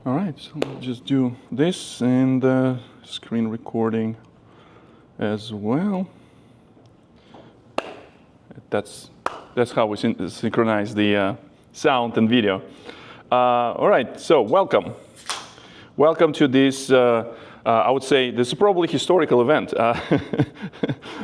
All right, so we'll just do this and screen recording as well. That's how we synchronize the sound and video. All right, so welcome. Welcome to this, I would say, this is probably a historical event.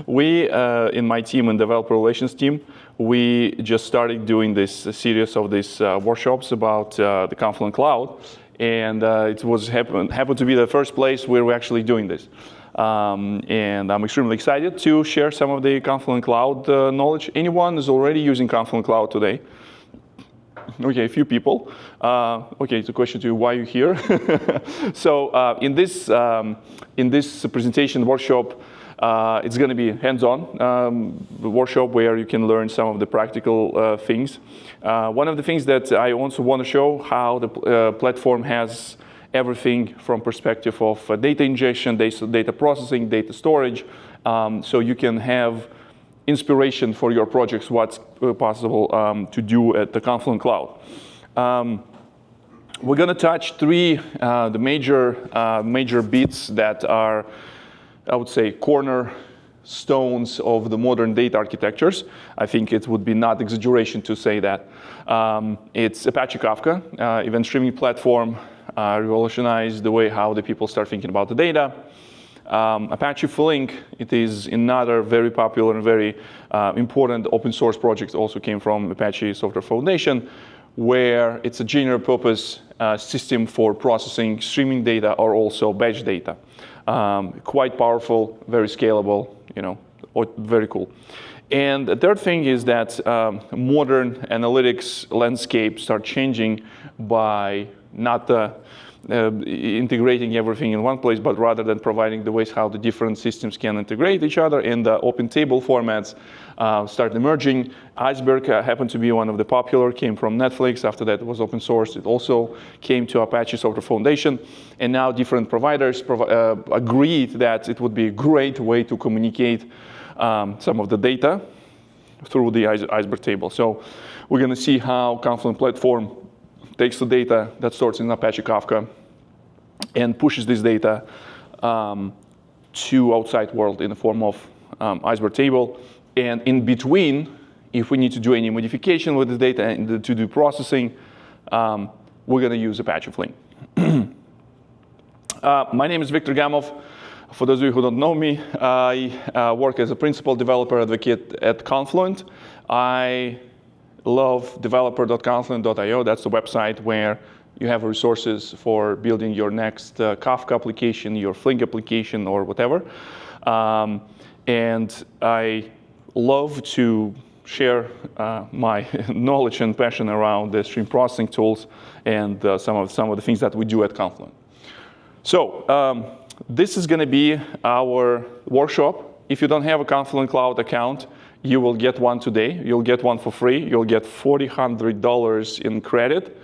We, in my team and developer relations team, we just started doing this series of these workshops about the Confluent Cloud. And it was happened to be the first place where we're actually doing this. And I'm extremely excited to share some of the Confluent Cloud knowledge. Anyone is already using Confluent Cloud today? Okay, a few people. Okay, it's a question to you, why are you here? So in this presentation workshop, it's going to be hands-on workshop where you can learn some of the practical things. One of the things that I also want to show how the platform has everything from perspective of data ingestion, data processing, data storage, so you can have inspiration for your projects, what's possible to do at the Confluent Cloud. We're going to touch three the major bits that are, I would say, cornerstones of the modern data architectures. I think it would be not exaggeration to say that. It's Apache Kafka, event streaming platform, revolutionized the way how the people start thinking about the data. Apache Flink, it is another very popular and very important open source project, also came from Apache Software Foundation, where it's a general purpose system for processing streaming data or also batch data. Quite powerful, very scalable, very cool. And the third thing is that modern analytics landscape start changing by not integrating everything in one place, but rather than providing the ways how the different systems can integrate each other, and the open table formats start emerging. Iceberg happened to be one of the popular, came from Netflix. After that, it was open source. It also came to Apache Software Foundation. And now different providers agreed that it would be a great way to communicate some of the data through the Iceberg table. So we're going to see how Confluent Platform takes the data that stores in Apache Kafka and pushes this data to outside world in the form of Iceberg table. And in between, if we need to do any modification with the data and to do processing, we're going to use Apache Flink. My name is Victor Gamov. For those of you who don't know me, I work as a principal developer advocate at Confluent. I love developer.confluent.io. That's the website where you have resources for building your next Kafka application, your Flink application, or whatever. And I love to share my knowledge and passion around the stream processing tools and some of the things that we do at Confluent. So this is going to be our workshop. If you don't have a Confluent Cloud account, you will get one today. You'll get one for free. You'll get $400 in credit.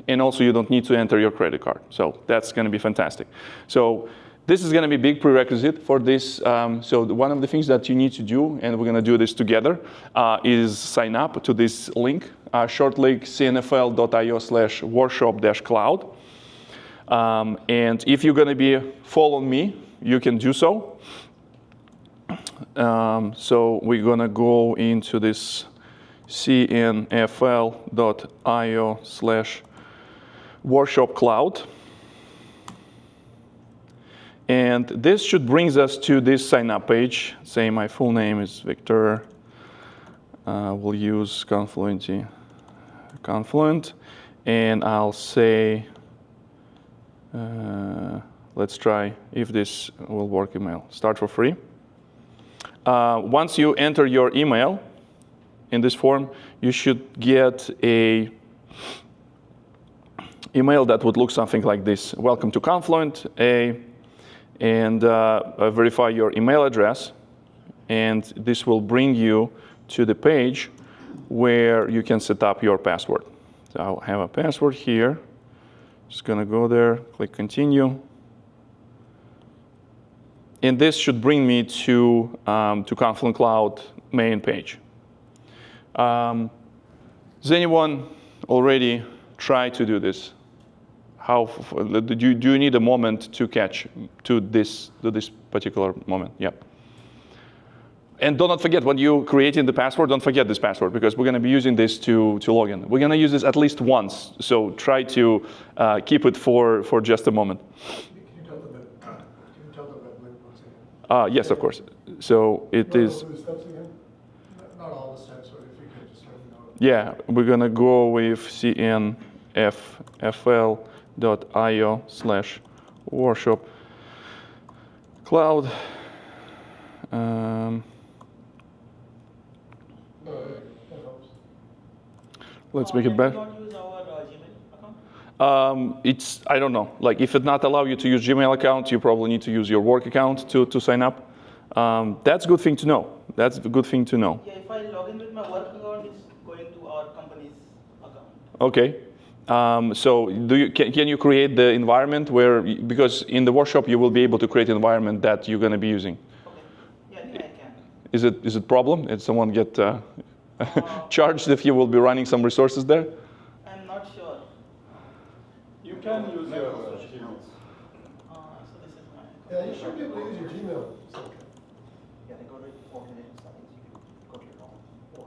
And also, you don't need to enter your credit card. So that's going to be fantastic. So this is going to be a big prerequisite for this. So one of the things that you need to do, and we're going to do this together, is sign up to this link, short link cnfl.io/workshop-cloud. And if you're going to be following me, you can do so. So we're going to go into this cnfl.io/workshop-cloud. And this should bring us to this sign-up page. Say my full name is Victor. We'll use Confluent. And I'll say, let's try if this will work email. Start for free. Once you enter your email in this form, you should get a email that would look something like this. Welcome to Confluent, and verify your email address. And this will bring you to the page where you can set up your password. So I'll have a password here. Just going to go there, click continue. And this should bring me to Confluent Cloud main page. Has anyone already tried to do this? do you need a moment to catch to this particular moment? Yeah. And do not forget, when you creating the password, don't forget this password, because we're going to be using this to log in. We're going to use this at least once, so try to keep it for just a moment. Can you tell the web link once again? Yes, of course. So it is. The steps again? Not all the steps, but if you could just let me know. Yeah, we're going to go with cnffl.io/workshop cloud. That helps. Let's make it better. Can we not use our Gmail account? I don't know. Like, if it not allow you to use Gmail account, you probably need to use your work account to sign up. That's a good thing to know. That's a good thing to know. Yeah, if I log in with my work account, it's going to our company's account. Okay. So can you create the environment where, because in the workshop you will be able to create an environment that you're going to be using. Okay. Yeah, I think I can. Is it problem? Did someone get charged if you will be running some resources there? I'm not sure. You can use your Gmail. So this is my. Yeah, you should be able to use your Gmail. Yeah, they go to organization settings, you can go to your own, or,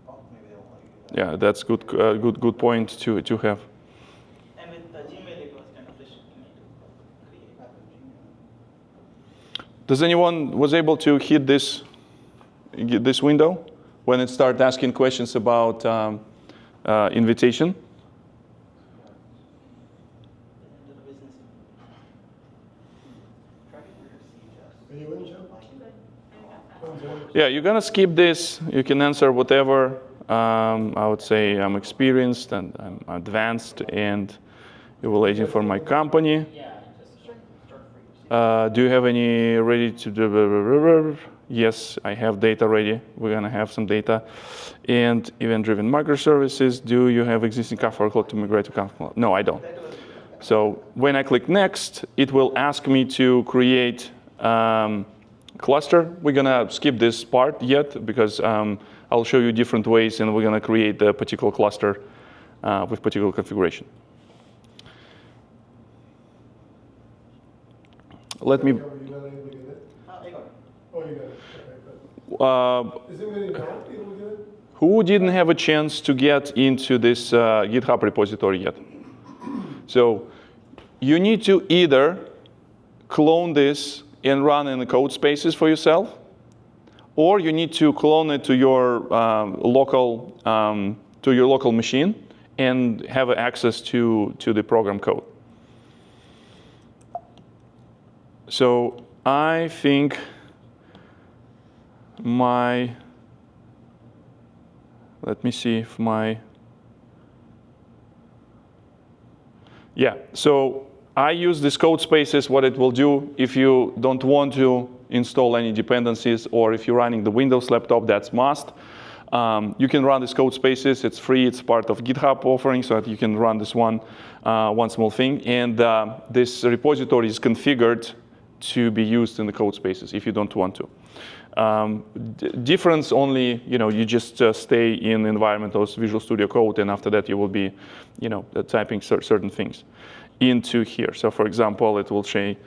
oh, maybe they won't let you do that. Yeah, that's good point to have. And with the Gmail, it was kind of restricting me to create. Does anyone was able to hit this window when it started asking questions about invitation? Into the business. Are you in, Joe? Yeah, you're gonna skip this. You can answer whatever. I would say I'm experienced and I'm advanced, and you're waiting for my company. Do you have any ready to do? Yes, I have data ready. We're gonna have some data. And event-driven microservices. Do you have existing Kafka workload to migrate to Kafka? No, I don't. So when I click next, it will ask me to create cluster. We're gonna skip this part yet because I'll show you different ways, and we're gonna create the particular cluster with particular configuration. Let me. You're not able to get it? I got it. Oh, you got it. Okay, good. Is anybody not able to get it? Who didn't have a chance to get into this GitHub repository yet? So you need to either clone this and run in the code spaces for yourself, or you need to clone it to your local machine and have access to the program code. So I think let me see if yeah, so I use this code spaces. What it will do if you don't want to install any dependencies, or if you're running the Windows laptop, that's must. You can run this code spaces. It's free. It's part of GitHub offering, so that you can run this one small thing. And this repository is configured to be used in the code spaces if you don't want to. Difference only, you just stay in the environment of Visual Studio Code, and after that you will be, typing certain things into here. So for example, it will say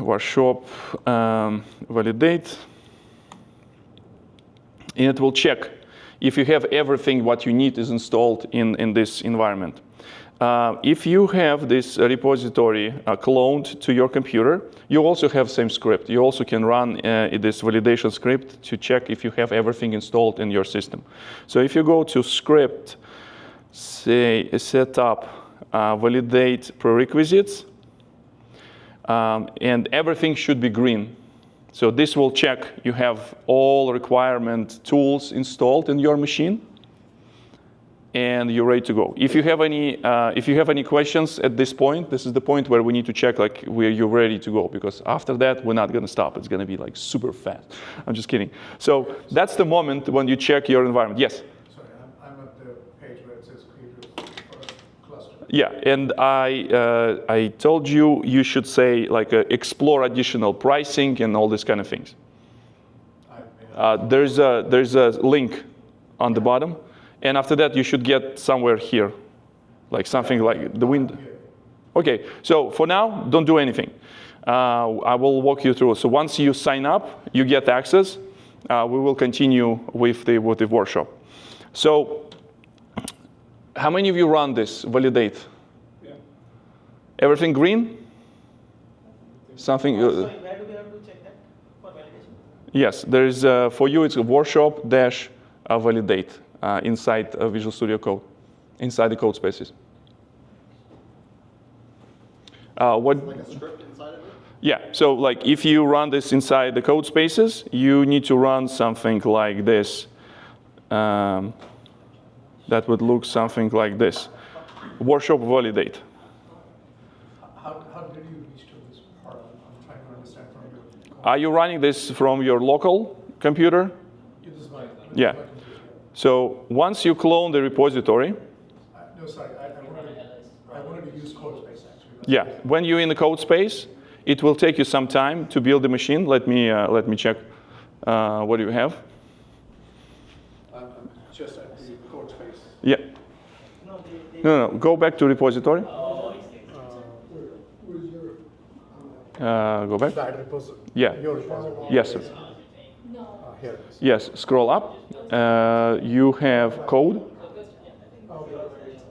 workshop validate, and it will check if you have everything what you need is installed in this environment. If you have this repository cloned to your computer, you also have same script. You also can run this validation script to check if you have everything installed in your system. So if you go to script, say set up validate prerequisites, and everything should be green. So this will check you have all requirement tools installed in your machine, and you're ready to go. If you have any questions at this point, this is the point where we need to check where you're ready to go, because after that we're not going to stop. It's going to be super fast. I'm just kidding. So that's the moment when you check your environment. Yes. Sorry, I'm at the page where it says create a cluster. Yeah, and I told you should say explore additional pricing and all these kind of things. There's a link on the bottom. And after that, you should get somewhere here. like something like the wind. Okay, so for now, don't do anything. I will walk you through. So once you sign up, you get access. We will continue with the workshop. So how many of you run this validate? Yeah. Everything green? Something. So where do we have to check that for validation? Yes, there is for you. It's a workshop-validate inside Visual Studio Code, inside the code spaces. What? Like a script inside of it? Yeah. So like if you run this inside the code spaces, you need to run something like this. That would look something like this. Workshop validate. How did you reach to this part? I'm trying to understand from your. Are you running this from your local computer? This is my. Yeah. My computer. So once you clone the repository, No, sorry. I wanted to use code space actually. yeah, when you're in the code space, it will take you some time to build the machine. Let me check. What do you have? Just at the code space. Yeah. No. Go back to repository. Where's your? Go back. That repository. Yeah. Your repository. Yes, sir. Here it is. Yes. Scroll up. You have code,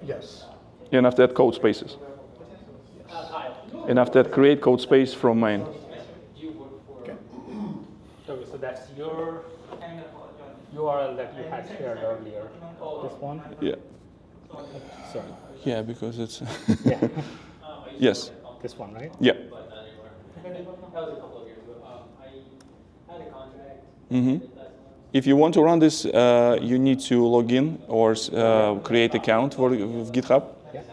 Yes. and after that, code spaces. And after that, create code space from main. Okay. Okay, so that's your URL that you had shared earlier. This one? Yeah. Sorry. Yeah, because it's. Yeah. Yes. This one, right? Yeah. That was a couple of years ago. I had a contract. Mm-hmm. If you want to run this, you need to log in or create account for with GitHub. Yeah.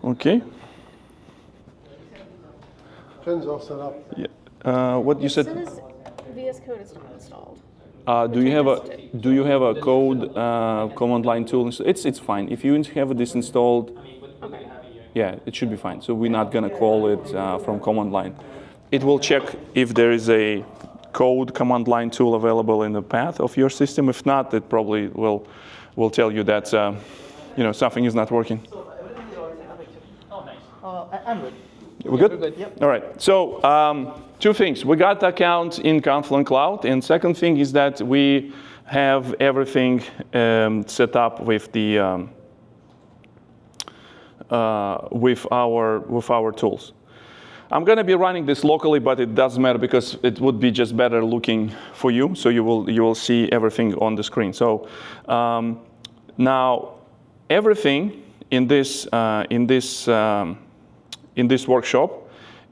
Okay. Pins all set up. Yeah. What you As soon said? as VS Code is not installed. Do you have a code command line tool? It's fine. If you have this installed, yeah, it should be fine. So we're not gonna call it from command line. It will check if there is a code command line tool available in the path of your system. If not, it probably will tell you that something is not working. So everything is already set up actually. Oh, nice. I'm good. We're good? We're good, yep. All right. So two things. We got the account in Confluent Cloud, and second thing is that we have everything set up with the with our tools. I'm going to be running this locally, but it doesn't matter because it would be just better looking for you. So you will see everything on the screen. So now everything in this workshop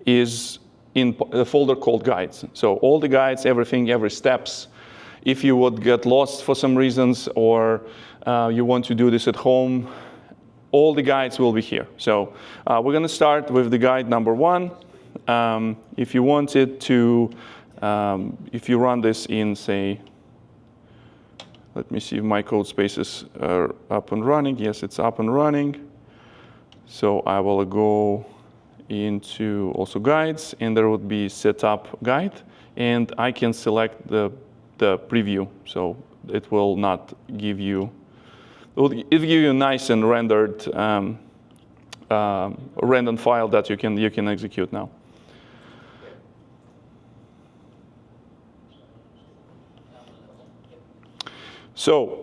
is in a folder called guides. So all the guides, everything, every steps. If you would get lost for some reasons or you want to do this at home, all the guides will be here. So we're going to start with the guide number 1. If you wanted to, if you run this in, say, let me see if my code spaces are up and running. Yes, it's up and running. So I will go into also guides, and there would be setup guide, and I can select the preview. So it will not give you. It'll give you a nice and rendered random file that you can execute now. So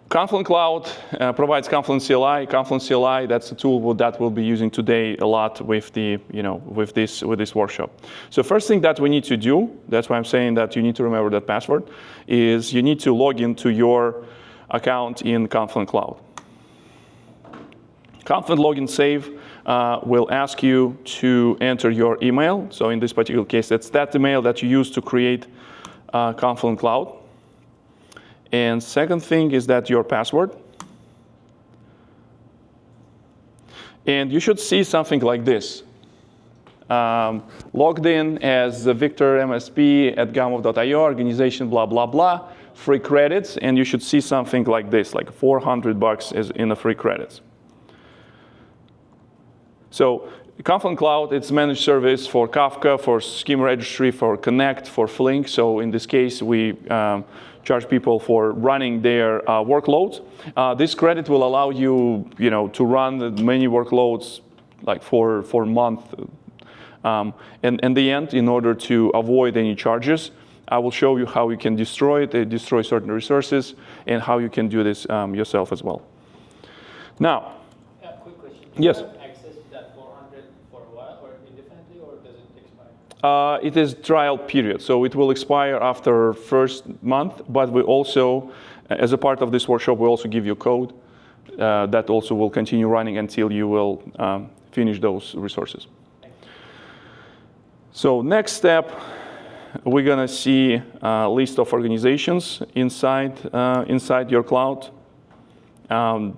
Confluent Cloud provides Confluent CLI. Confluent CLI, that's a tool that we'll be using today a lot with the with this workshop. So first thing that we need to do, that's why I'm saying that you need to remember that password, is you need to log into your account in Confluent Cloud. Confluent login save will ask you to enter your email. So in this particular case, that's that email that you use to create Confluent Cloud. And second thing is that your password. And you should see something like this. Logged in as Victor MSP at gamov.io, organization blah, blah, blah. free credits, and you should see something like this, like $400 is in the free credits. So Confluent Cloud, it's managed service for Kafka, for Schema Registry, for Connect, for Flink. So in this case, we charge people for running their workloads. This credit will allow you, to run many workloads like for a month. And in the end, in order to avoid any charges, I will show you how you can destroy it, destroy certain resources, and how you can do this yourself as well. Now, Quick question. Yes. Do you have access to that 400 for a while, or indefinitely, or does it expire? It is trial period, so it will expire after first month, but we also, as a part of this workshop, we also give you code that also will continue running until you will finish those resources. So next step, we're gonna see a list of organizations inside your cloud.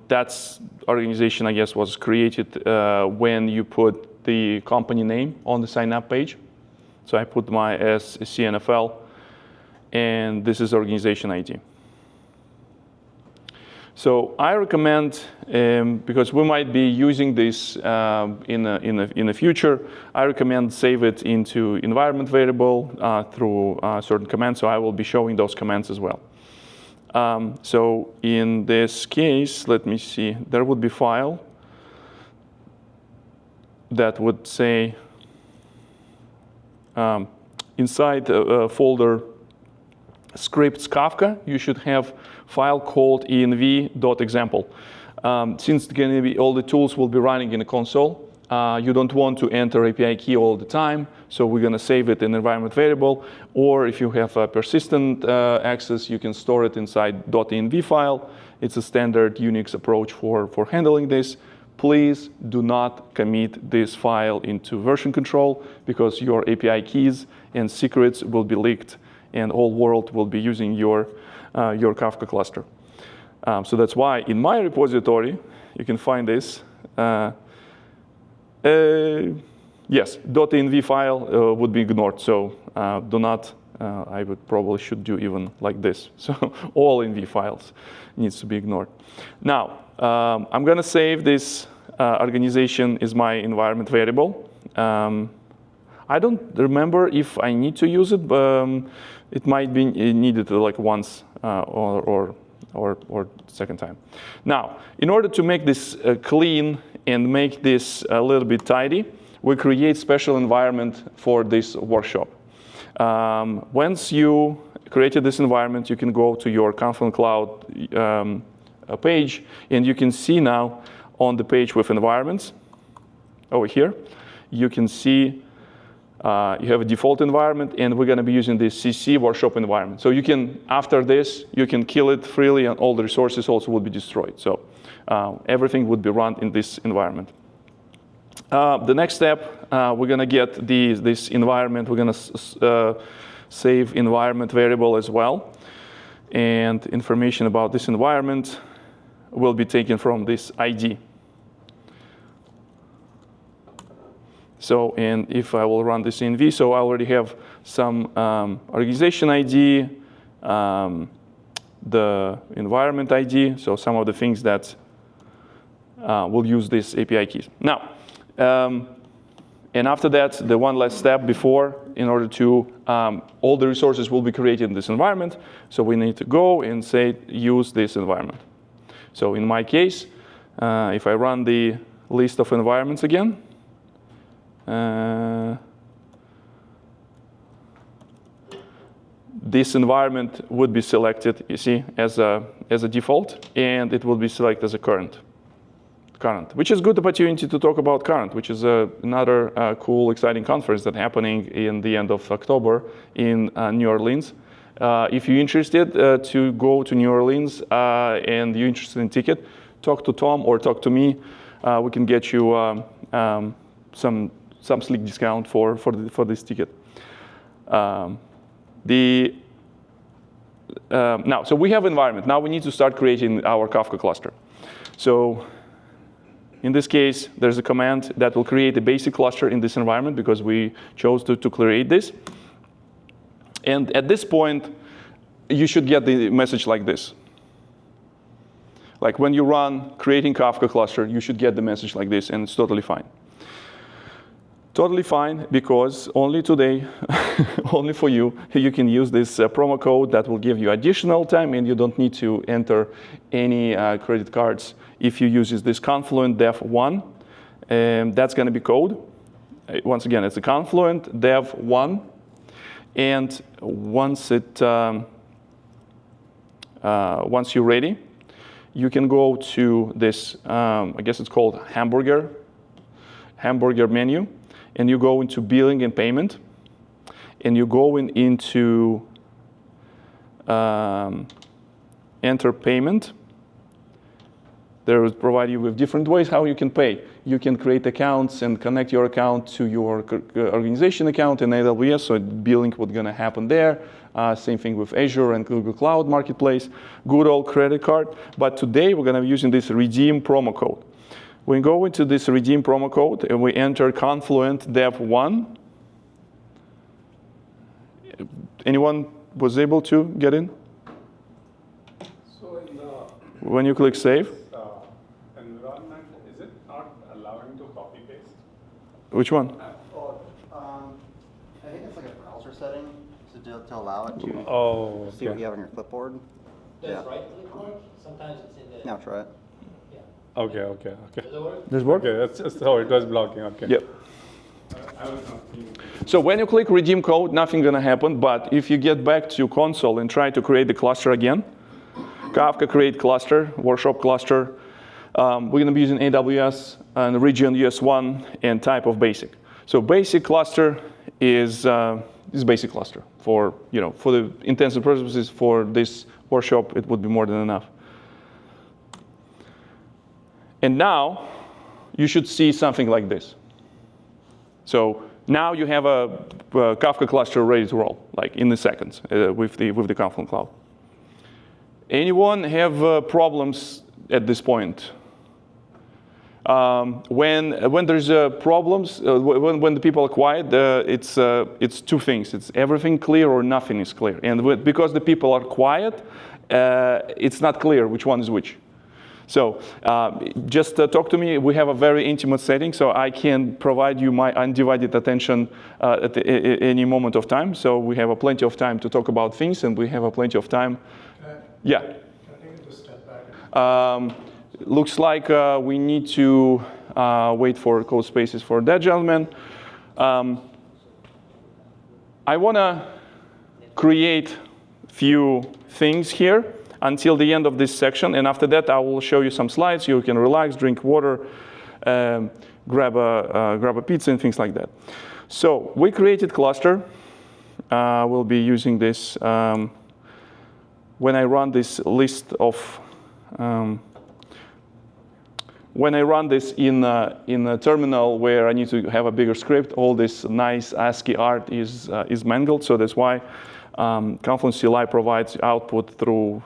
That's organization, I guess, was created when you put the company name on the sign up page. So I put my as CNFL, and this is organization ID. So I recommend, because we might be using this in the future, I recommend save it into environment variable through certain commands. So I will be showing those commands as well. So in this case, let me see, there would be file that would say inside a folder scripts Kafka, you should have file called env.example. Since gonna be all the tools will be running in a console, you don't want to enter API key all the time, so we're gonna save it in environment variable, or if you have a persistent access, you can store it inside .env file. It's a standard Unix approach for handling this. Please do not commit this file into version control, because your API keys and secrets will be leaked, and all world will be using your Kafka cluster. So that's why in my repository, you can find this. Yes, .env file would be ignored. So do not, I would probably should do even like this. So all env files needs to be ignored. Now, I'm gonna save this organization is my environment variable. I don't remember if I need to use it, but it might be needed like once or second time. Now, in order to make this clean and make this a little bit tidy, we create special environment for this workshop. Once you created this environment, you can go to your Confluent Cloud page, and you can see now on the page with environments, over here, you can see you have a default environment, and we're going to be using this CC workshop environment. So you can, after this, you can kill it freely, and all the resources also will be destroyed. So everything would be run in this environment. The next step, we're going to get this environment. We're going to save environment variable as well. And information about this environment will be taken from this ID. So, and if I will run this env, so I already have some organization ID, the environment ID, so some of the things that will use these API keys. Now, and after that, the one last step before, in order to, all the resources will be created in this environment, so we need to go and say, use this environment. So in my case, if I run the list of environments again, this environment would be selected, you see, as a default, and it will be selected as a current, which is a good opportunity to talk about current, which is another cool, exciting conference that's happening in the end of October in New Orleans. If you're interested to go to New Orleans and you're interested in ticket, talk to Tom or talk to me. We can get you some sleek discount for this ticket. Now, so we have environment. Now we need to start creating our Kafka cluster. So in this case, there's a command that will create a basic cluster in this environment because we chose to create this. And at this point, you should get the message like this. Like when you run creating Kafka cluster, you should get the message like this, and it's totally fine. Totally fine, because only today, only for you, you can use this promo code that will give you additional time, and you don't need to enter any credit cards if you use this Confluent Dev 1. That's going to be code. Once again, it's a Confluent Dev 1. And once you're ready, you can go to this, I guess it's called hamburger menu. And you go into billing and payment, and you go into enter payment. They will provide you with different ways how you can pay. You can create accounts and connect your account to your organization account in AWS, so billing what's going to happen there. Same thing with Azure and Google Cloud Marketplace. Good old credit card. But today we're going to be using this redeem promo code. We go into this redeem promo code, and we enter Confluent Dev 1. Anyone was able to get in? So in the when you click save? Environment, is it not allowing to copy paste? Which one? I think it's like a browser setting to allow it to see what you have on your clipboard. Does right click work? Sometimes it's in the. Now try it. Okay. Does it work? Does it work? Okay, that's so it was blocking. Okay. Yep. I was not seeing. So when you click redeem code, nothing going to happen. But if you get back to console and try to create the cluster again, Kafka create cluster, workshop cluster. We're going to be using AWS and region US1 and type of basic. So basic cluster is basic cluster for the intensive purposes for this workshop. It would be more than enough. And now you should see something like this. So now you have a Kafka cluster ready to roll, like in the seconds with the Confluent Cloud. Anyone have problems at this point? When there's problems, when the people are quiet, it's two things. It's everything clear or nothing is clear. And because the people are quiet, it's not clear which one is which. So just talk to me. We have a very intimate setting, so I can provide you my undivided attention at any moment of time. So we have plenty of time to talk about things, and we have plenty of time. Yeah. Can I take it a step back? Looks like we need to wait for code spaces for that gentleman. I want to create few things here until the end of this section, and after that I will show you some slides. You can relax, drink water, grab a pizza and things like that. So we created cluster. We'll be using this when I run this list of when I run this in a terminal where I need to have a bigger script. All this nice ASCII art is mangled, so that's why Confluent CLI provides output through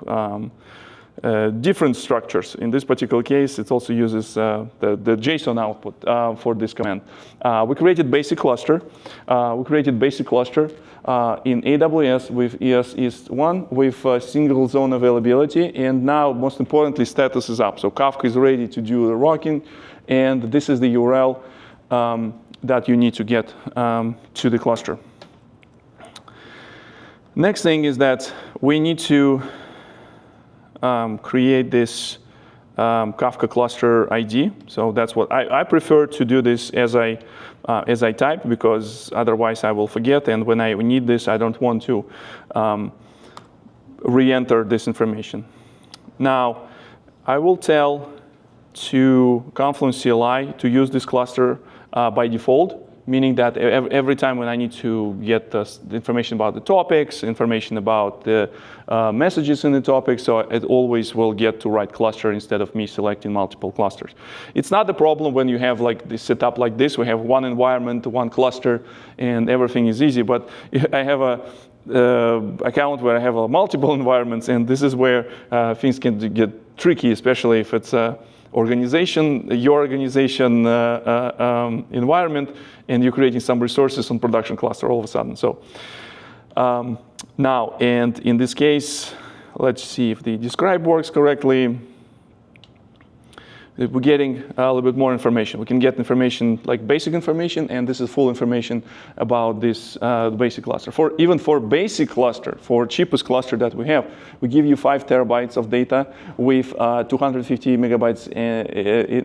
different structures. In this particular case, it also uses the JSON output for this command. We created basic cluster. In AWS with ES East 1 with single zone availability, and now most importantly, status is up. So Kafka is ready to do the rocking, and this is the URL that you need to get to the cluster. Next thing is that we need to create this Kafka cluster ID. So that's what I prefer to do this as I type, because otherwise I will forget. And when I need this, I don't want to re-enter this information. Now, I will tell to Confluent CLI to use this cluster by default, meaning that every time when I need to get the information about the topics, information about the messages in the topic, so it always will get to right cluster instead of me selecting multiple clusters. It's not the problem when you have like this setup like this. We have one environment, one cluster, and everything is easy. But I have a account where I have multiple environments, and this is where things can get tricky, especially if it's your organization environment, and you're creating some resources on production cluster all of a sudden. So Now, and in this case, let's see if the describe works correctly. We're getting a little bit more information. We can get information like basic information, and this is full information about this basic cluster. Even for basic cluster, for cheapest cluster that we have, we give you 5 terabytes of data with 250 megabytes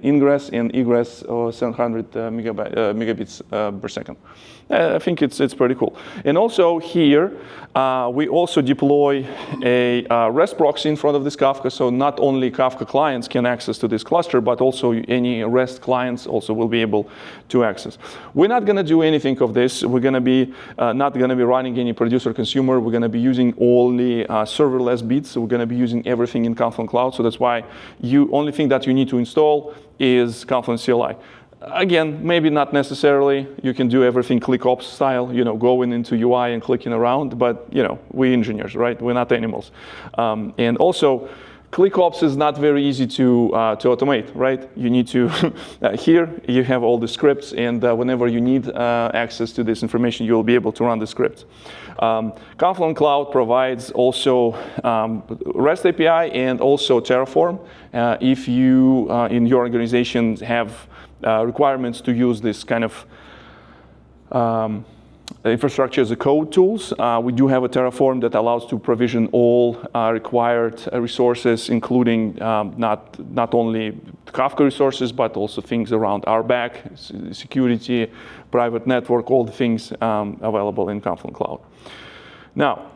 ingress and egress, or 700 megabits per second. I think it's pretty cool. And also here, we also deploy a REST proxy in front of this Kafka, so not only Kafka clients can access to this cluster, but also any REST clients also will be able to access. We're not going to do anything of this. We're going to be not going to be running any producer consumer. We're going to be using only serverless bits. So we're going to be using everything in Confluent Cloud. So that's why only thing that you need to install is Confluent CLI. Again, maybe not necessarily. You can do everything ClickOps style, going into UI and clicking around. But we engineers, right? We're not animals. And also, ClickOps is not very easy to automate, right? You need to, here you have all the scripts, and whenever you need access to this information, you'll be able to run the scripts. Confluent Cloud provides also REST API and also Terraform. If you, in your organization, have requirements to use this kind of infrastructure as a code tools, we do have a Terraform that allows to provision all required resources, including not only Kafka resources, but also things around RBAC, security, private network, all the things available in Confluent Cloud. Now,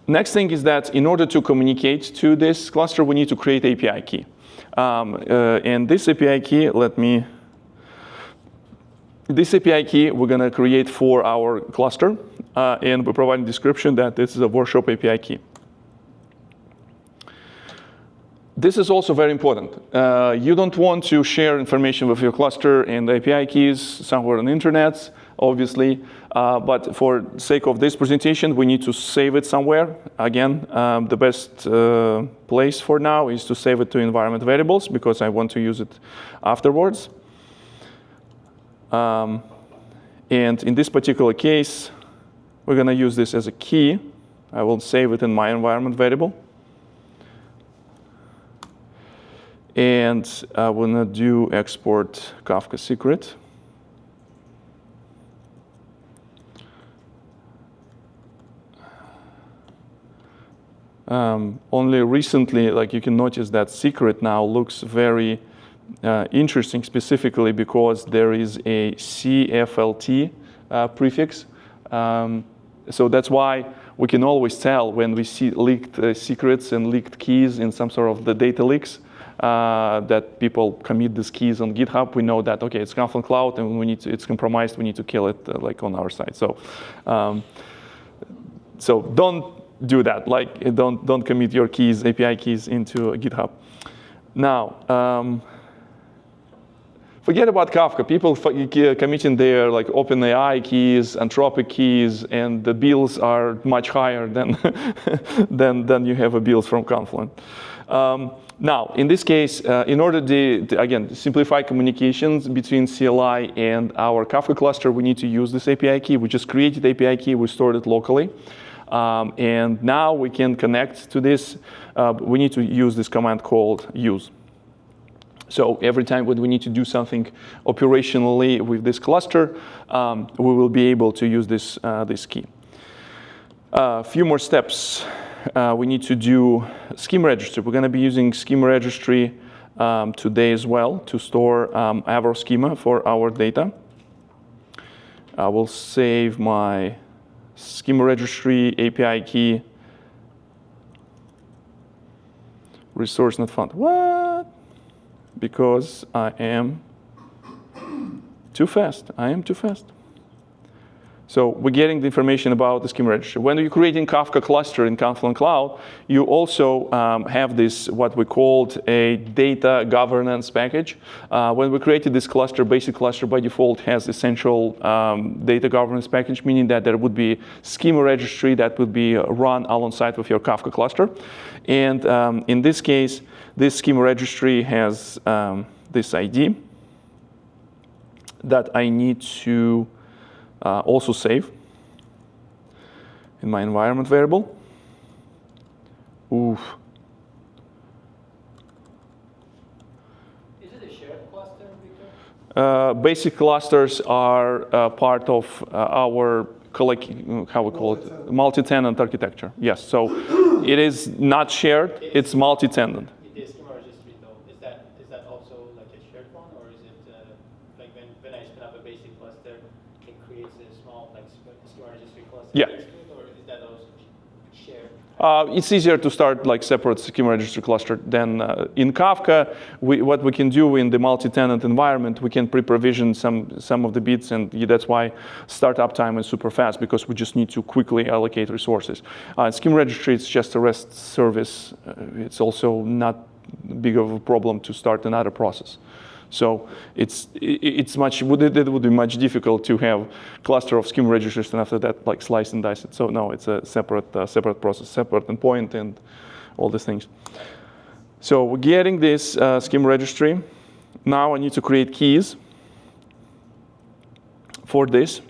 next thing is that in order to communicate to this cluster, we need to create API key. And this API key, this API key we're going to create for our cluster, and we provide a description that this is a workshop API key. This is also very important. You don't want to share information with your cluster and API keys somewhere on the internet, obviously. But for the sake of this presentation, we need to save it somewhere. Again, the best place for now is to save it to environment variables, because I want to use it afterwards. And in this particular case, we're going to use this as a key. I will save it in my environment variable. And I'm going to do export Kafka secret. Only recently, like you can notice that secret now looks very interesting, specifically because there is a CFLT prefix. So that's why we can always tell when we see leaked secrets and leaked keys in some sort of the data leaks that people commit these keys on GitHub. We know that, okay, it's Confluent Cloud and it's compromised. We need to kill it like on our side. So, so don't do that. Like, don't commit your keys, API keys, into GitHub. Now, forget about Kafka. People committing their like OpenAI keys, Anthropic keys, and the bills are much higher than than you have bills from Confluent. Now, in this case, in order to again simplify communications between CLI and our Kafka cluster, we need to use this API key. We just created API key. We stored it locally. And now we can connect to this. We need to use this command called use. So every time when we need to do something operationally with this cluster, we will be able to use this, this key. A few more steps. We need to do schema registry. We're going to be using schema registry today as well to store our schema for our data. I will save my schema registry API key. Resource not found. What? Because I am too fast. I am too fast. So we're getting the information about the schema registry. When you're creating Kafka cluster in Confluent Cloud, you also have this, what we called a data governance package. When we created this cluster, basic cluster by default has essential data governance package, meaning that there would be schema registry that would be run alongside with your Kafka cluster. And in this case, this schema registry has this ID that I need to also save. in my environment variable. Oof. Is it a shared cluster, Victor? Basic clusters are part of our how we call it, multi-tenant architecture. Yes, so it is not shared, it's multi-tenant. The schema registry though, is that also like a shared one, or is it like when I spin up a basic cluster, it creates a small like schema registry cluster Yeah. next to it, or is that also shared? It's easier to start like separate schema registry cluster than in Kafka. What we can do in the multi-tenant environment, we can pre-provision some of the bits, and that's why startup time is super fast, because we just need to quickly allocate resources. Schema registry, it's just a REST service. It's also not big of a problem to start another process. So it would be much difficult to have cluster of schema registers and after that like slice and dice it. So no, it's a separate process, separate endpoint and all these things. So we're getting this schema registry. Now I need to create keys for this.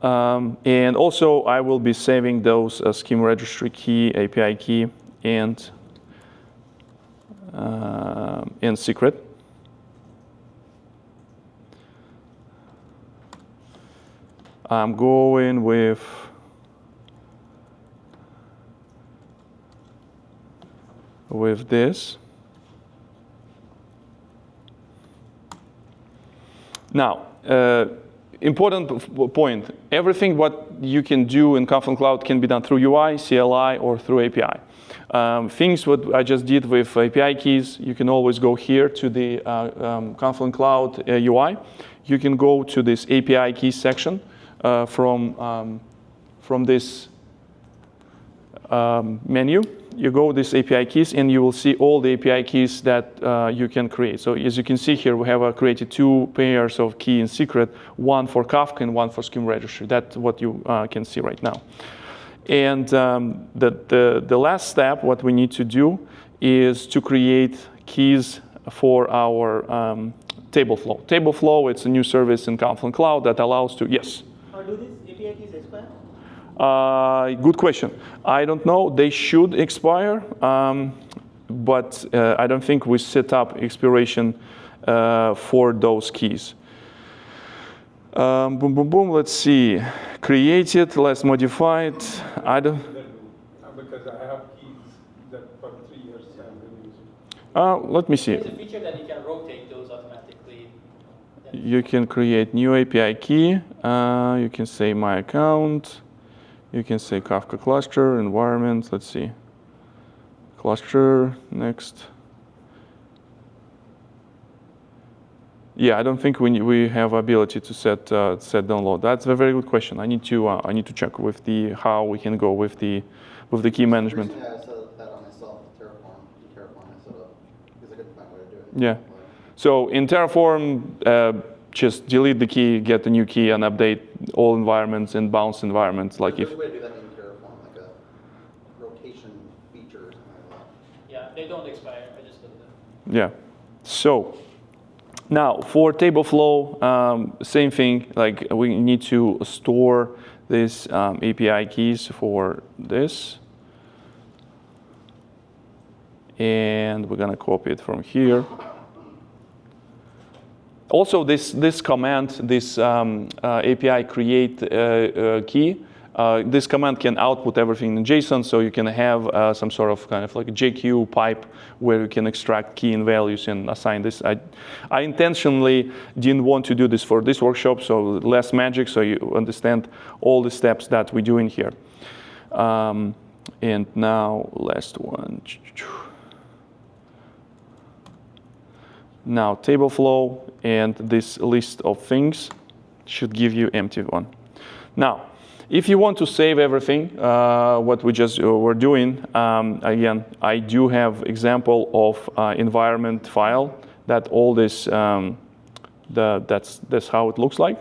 And also I will be saving those schema registry key, API key, and secret. I'm going with this. Now, important point, everything what you can do in Confluent Cloud can be done through UI, CLI, or through API. Things what I just did with API keys, you can always go here to the Confluent Cloud UI. You can go to this API keys section from this menu. You go this API keys, and you will see all the API keys that you can create. So as you can see here, we have created 2 pairs of key and secret, one for Kafka and one for schema registry. That's what you can see right now. And the last step, what we need to do is to create keys for our Tableflow. Tableflow, it's a new service in Confluent Cloud that allows to, yes? How do these API keys expire? Good question. I don't know. They should expire, but I don't think we set up expiration for those keys. Boom, boom, boom. Let's see. Created, let's modify it. I don't. Because I have keys that for 3 years I've been using. Let me see. There's a feature that you can rotate those automatically. You can create new API key. You can say my account. You can say Kafka cluster, environment. Let's see. Cluster, next. Yeah, I don't think we have ability to set download. That's a very good question. I need to check with how we can go with the key management. Recently I set up that on myself with Terraform. Terraform I set up. It's a good way to do it. Yeah. So in Terraform, just delete the key, get a new key, and update all environments and bounce environments. Like There's if. a way to do that in Terraform, like a rotation feature or something like that. Yeah, they don't expire. I just did that. Yeah. So now for Tableflow, same thing. Like we need to store these API keys for this, and we're gonna copy it from here. Also, this command, this API create key, this command can output everything in JSON, so you can have some sort of kind of like a JQ pipe where you can extract key and values and assign this. I intentionally didn't want to do this for this workshop, so less magic, so you understand all the steps that we do in here. And now, last one. Now, Tableflow and this list of things should give you empty one. Now, if you want to save everything, what we just were doing, again, I do have example of environment file that all this, that's how it looks like.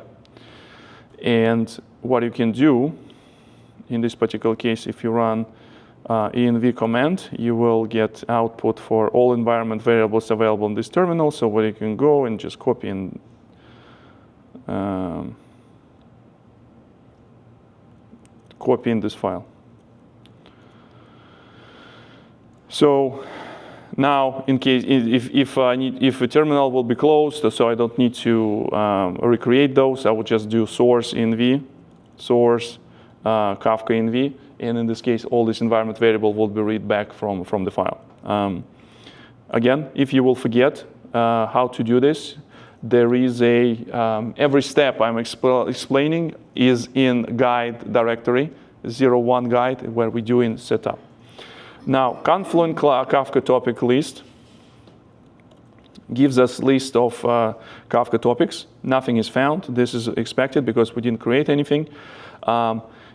And what you can do, in this particular case, if you run env command, you will get output for all environment variables available in this terminal, so where you can go and just copy and copying this file. So now, in case if a terminal will be closed, so I don't need to recreate those, I would just do source env, source Kafka env, and in this case, all this environment variable will be read back from the file. Again, if you will forget how to do this, there is every step I'm explaining is in guide directory, 01 guide, where we're doing setup. Now, Confluent Cloud Kafka topic list gives us list of Kafka topics. Nothing is found. This is expected because we didn't create anything.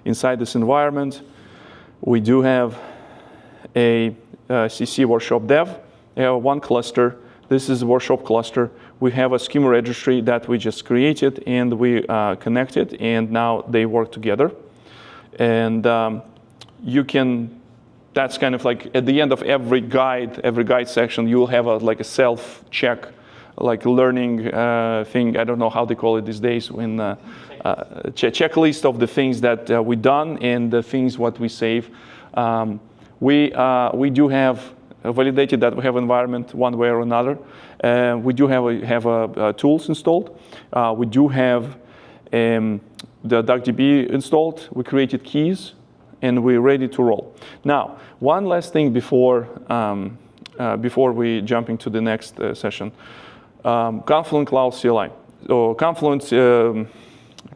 Inside this environment, we do have a CC workshop dev. We have one cluster. This is a workshop cluster. We have a schema registry that we just created and we connected, and now they work together. And you can. That's kind of like at the end of every guide section, you'll have like a self-check, like learning thing. I don't know how they call it these days. When checklist of the things that we done and the things what we save. We do have validated that we have environment one way or another. We do have tools installed. We do have the DuckDB installed. We created keys, and we're ready to roll. Now, one last thing before we jump into the next session. Confluent Cloud CLI. So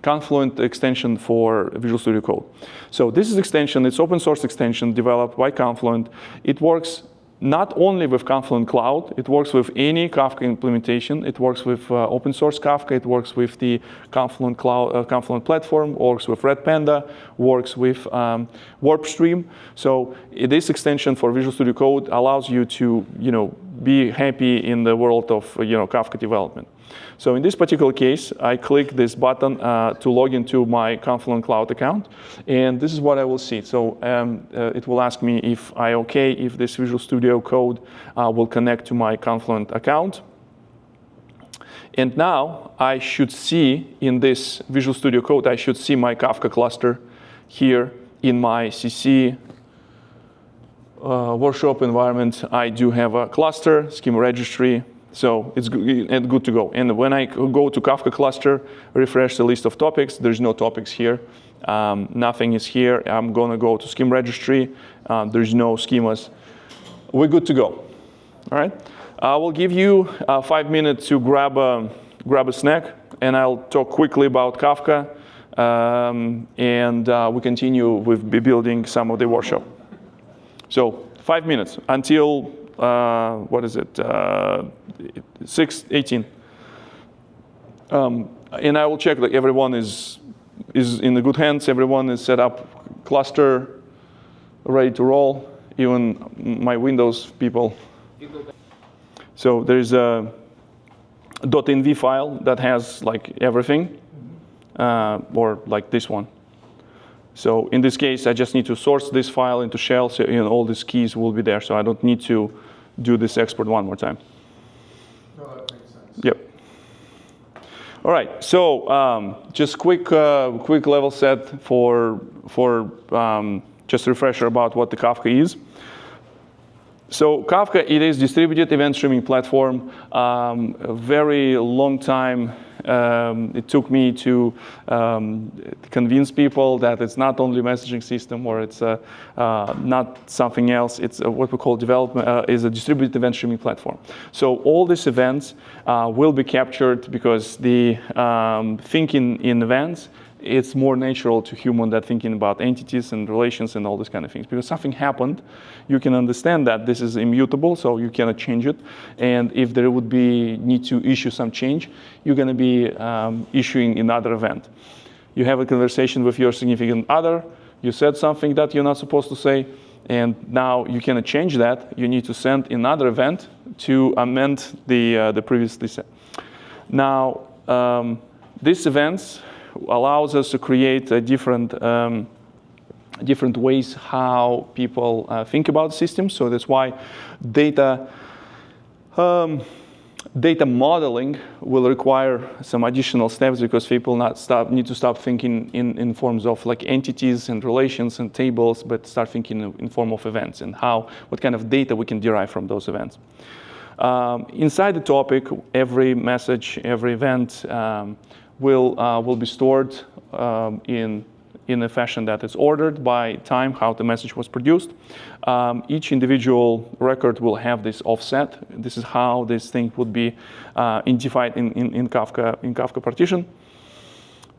Confluent extension for Visual Studio Code. So this is extension, it's open source extension developed by Confluent. It works not only with Confluent Cloud, it works with any Kafka implementation. It works with open source Kafka. It works with the Confluent Cloud, Confluent platform. Works with Red Panda. Works with WarpStream. So this extension for Visual Studio Code allows you to, be happy in the world of, Kafka development. So in this particular case, I click this button to log into my Confluent Cloud account, and this is what I will see. So it will ask me if if this Visual Studio Code will connect to my Confluent account. And now I should see in this Visual Studio Code, I should see my Kafka cluster here in my CC workshop environment. I do have a cluster, schema registry. So it's good to go. And when I go to Kafka cluster, refresh the list of topics, there's no topics here. Nothing is here. I'm going to go to schema registry. There's no schemas. We're good to go. All right. I will give you 5 minutes to grab a snack, and I'll talk quickly about Kafka, and we continue with building some of the workshop. So 5 minutes until. What is it? 6:18. And I will check that everyone is in the good hands. Everyone is set up, cluster, ready to roll. Even my Windows people. So there's a .env file that has like everything, or like this one. So in this case, I just need to source this file into shell, so all these keys will be there. So I don't need to do this export one more time. No, that makes sense. Yep. All right. So just quick level set for just a refresher about what the Kafka is. So Kafka, it is distributed event streaming platform. A very long time. It took me to convince people that it's not only a messaging system or it's not something else. It's what we call development is a distributed event streaming platform. So all these events will be captured because the thinking in events, it's more natural to human than thinking about entities and relations and all these kind of things. Because something happened, you can understand that this is immutable, so you cannot change it. And if there would be need to issue some change, you're going to be issuing another event. You have a conversation with your significant other. You said something that you're not supposed to say, and now you cannot change that. You need to send another event to amend the previously said. Now, these events allows us to create a different ways how people think about systems. So that's why data Data modeling will require some additional steps because people need to stop thinking in forms of like entities and relations and tables, but start thinking in form of events and what kind of data we can derive from those events. Inside the topic, every message, every event will be stored in a fashion that is ordered by time, how the message was produced. Each individual record will have this offset. This is how this thing would be identified in Kafka partition.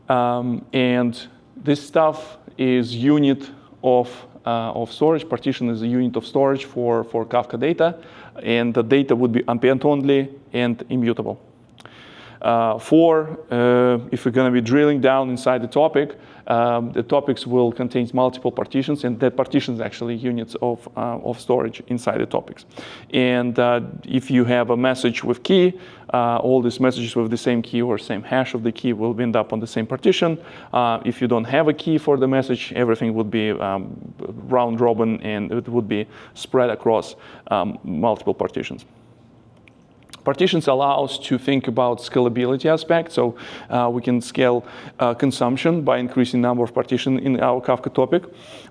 And this stuff is unit of storage. Partition is a unit of storage for Kafka data, and the data would be append only and immutable. If we're going to be drilling down inside the topics will contain multiple partitions, and that partitions actually units of storage inside the topics. And if you have a message with key, all these messages with the same key or same hash of the key will end up on the same partition. If you don't have a key for the message, everything would be round robin, and it would be spread across multiple partitions. Partitions allow us to think about scalability aspect, so we can scale consumption by increasing number of partitions in our Kafka topic.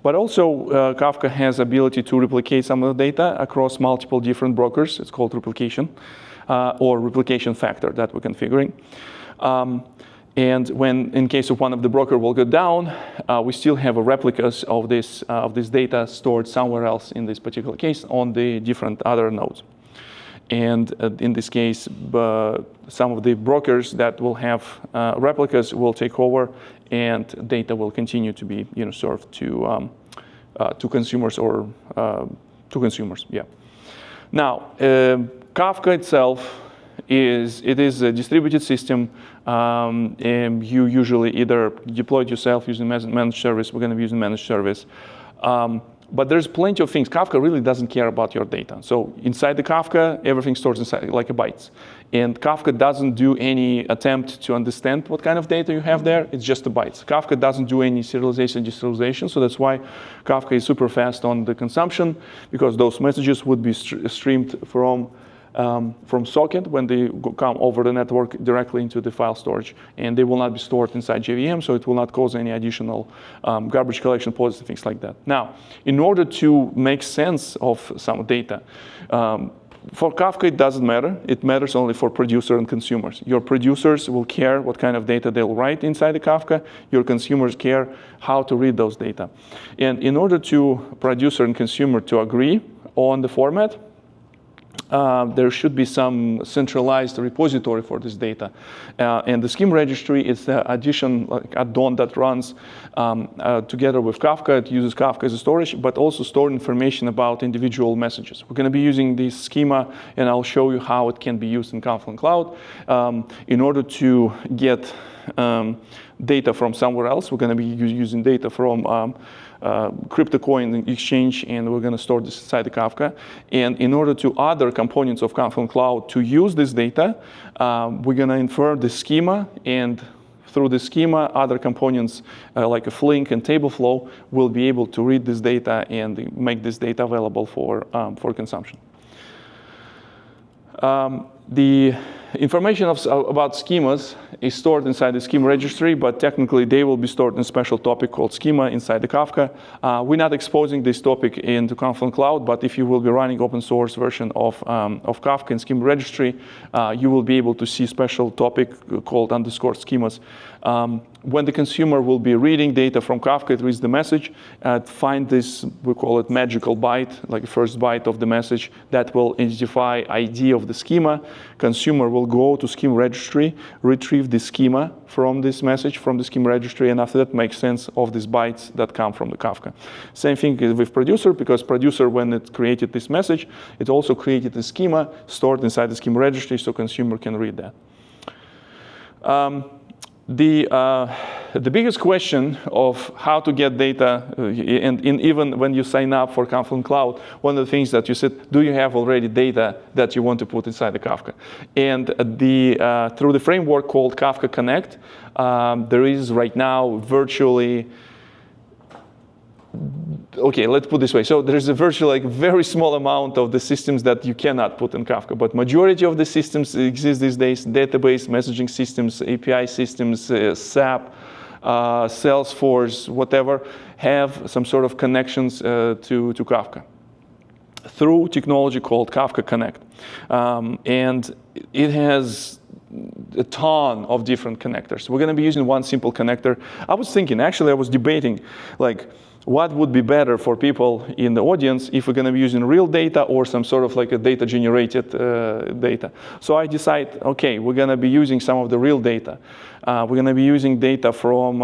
But also, Kafka has ability to replicate some of the data across multiple different brokers. It's called replication, or replication factor that we're configuring. And when, in case of one of the broker will go down, we still have a replicas of this data stored somewhere else in this particular case on the different other nodes. And in this case, some of the brokers that will have replicas will take over, and data will continue to be served to consumers or to consumers. Yeah. Now, Kafka itself is a distributed system. And you usually either deploy it yourself using managed service. We're going to be using managed service. But there's plenty of things. Kafka really doesn't care about your data. So inside the Kafka, everything stores inside like a bytes. And Kafka doesn't do any attempt to understand what kind of data you have there. It's just the bytes. Kafka doesn't do any serialization, deserialization. So that's why Kafka is super fast on the consumption, because those messages would be streamed from socket when they come over the network directly into the file storage, and they will not be stored inside JVM, so it will not cause any additional garbage collection policy, things like that. Now, in order to make sense of some data, for Kafka it doesn't matter. It matters only for producer and consumers. Your producers will care what kind of data they'll write inside the Kafka. Your consumers care how to read those data. And in order to producer and consumer to agree on the format, there should be some centralized repository for this data. And the scheme registry is the add-on that runs together with Kafka. It uses Kafka as a storage, but also store information about individual messages. We're going to be using this schema, and I'll show you how it can be used in Confluent Cloud. In order to get data from somewhere else, we're going to be using data from CryptoCoin exchange, and we're going to store this inside the Kafka. And in order to other components of Confluent Cloud to use this data, we're going to infer the schema, and through the schema, other components like a Flink and Tableflow will be able to read this data and make this data available for consumption. The information about schemas is stored inside the schema registry, but technically they will be stored in a special topic called schema inside the Kafka. We're not exposing this topic into Confluent Cloud, but if you will be running open source version of Kafka in schema registry, you will be able to see special topic called _schemas. When the consumer will be reading data from Kafka, it reads the message, find this, we call it magical byte, like the first byte of the message that will identify ID of the schema. Consumer will go to schema registry, retrieve the schema from this message from the schema registry, and after that make sense of these bytes that come from the Kafka. Same thing with producer, because producer, when it created this message, it also created a schema stored inside the schema registry, so consumer can read that. The biggest question of how to get data, and even when you sign up for Confluent Cloud, one of the things that you said, do you have already data that you want to put inside the Kafka? And through the framework called Kafka Connect, there is right now virtually okay, let's put it this way. So there's a virtually like very small amount of the systems that you cannot put in Kafka, but majority of the systems exist these days: database, messaging systems, API systems, SAP, Salesforce, whatever, have some sort of connections to Kafka through technology called Kafka Connect. And it has a ton of different connectors. We're going to be using one simple connector. I was thinking, actually, I was debating, like, what would be better for people in the audience if we're going to be using real data or some sort of like a data-generated data. So I decided, okay, we're going to be using some of the real data. We're going to be using data from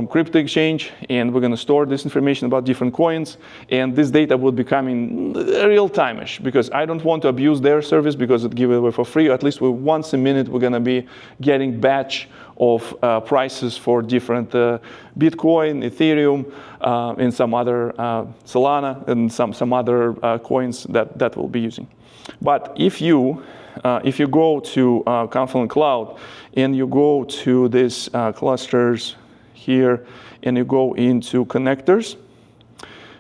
crypto exchange, and we're going to store this information about different coins, and this data will be coming real-time-ish, because I don't want to abuse their service because it gives it away for free. At least once a minute we're going to be getting batch of prices for different Bitcoin, Ethereum, and some other Solana, and some other coins that we'll be using. But if you go to Confluent Cloud and you go to this clusters here and you go into connectors,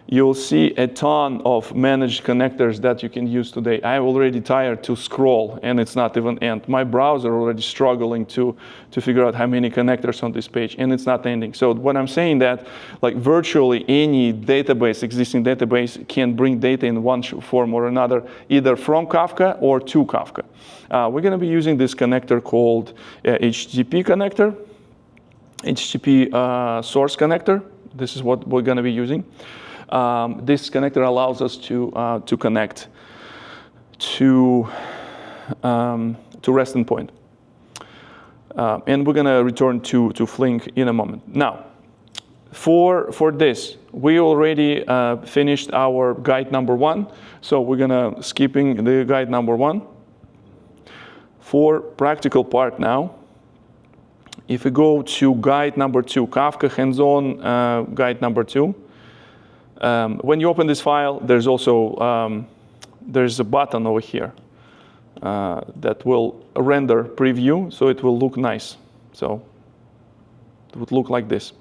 you'll see a ton of managed connectors that you can use today. I'm already tired to scroll, and it's not even end. My browser already struggling to figure out how many connectors on this page, and it's not ending. So what I'm saying that, like, virtually any database, existing database, can bring data in one form or another, either from Kafka or to Kafka. We're going to be using this connector called HTTP connector, HTTP source connector. This is what we're going to be using. This connector allows us to connect to REST endpoint. And we're going to return to Flink in a moment. Now, for this, we already finished our guide number 1. So we're going to skipping the guide number 1. For practical part now, if we go to guide number 2, Kafka hands-on guide number 2, when you open this file, there's also there's a button over here that will render preview, so it will look nice. So it would look like this.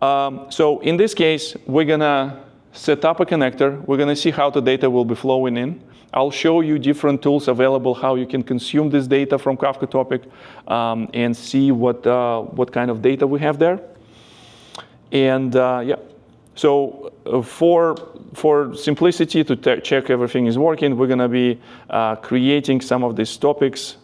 So in this case, we're gonna set up a connector. We're gonna see how the data will be flowing in. I'll show you different tools available, how you can consume this data from Kafka topic, and see what kind of data we have there. And yeah. So for simplicity, to check everything is working, we're going to be creating some of these topics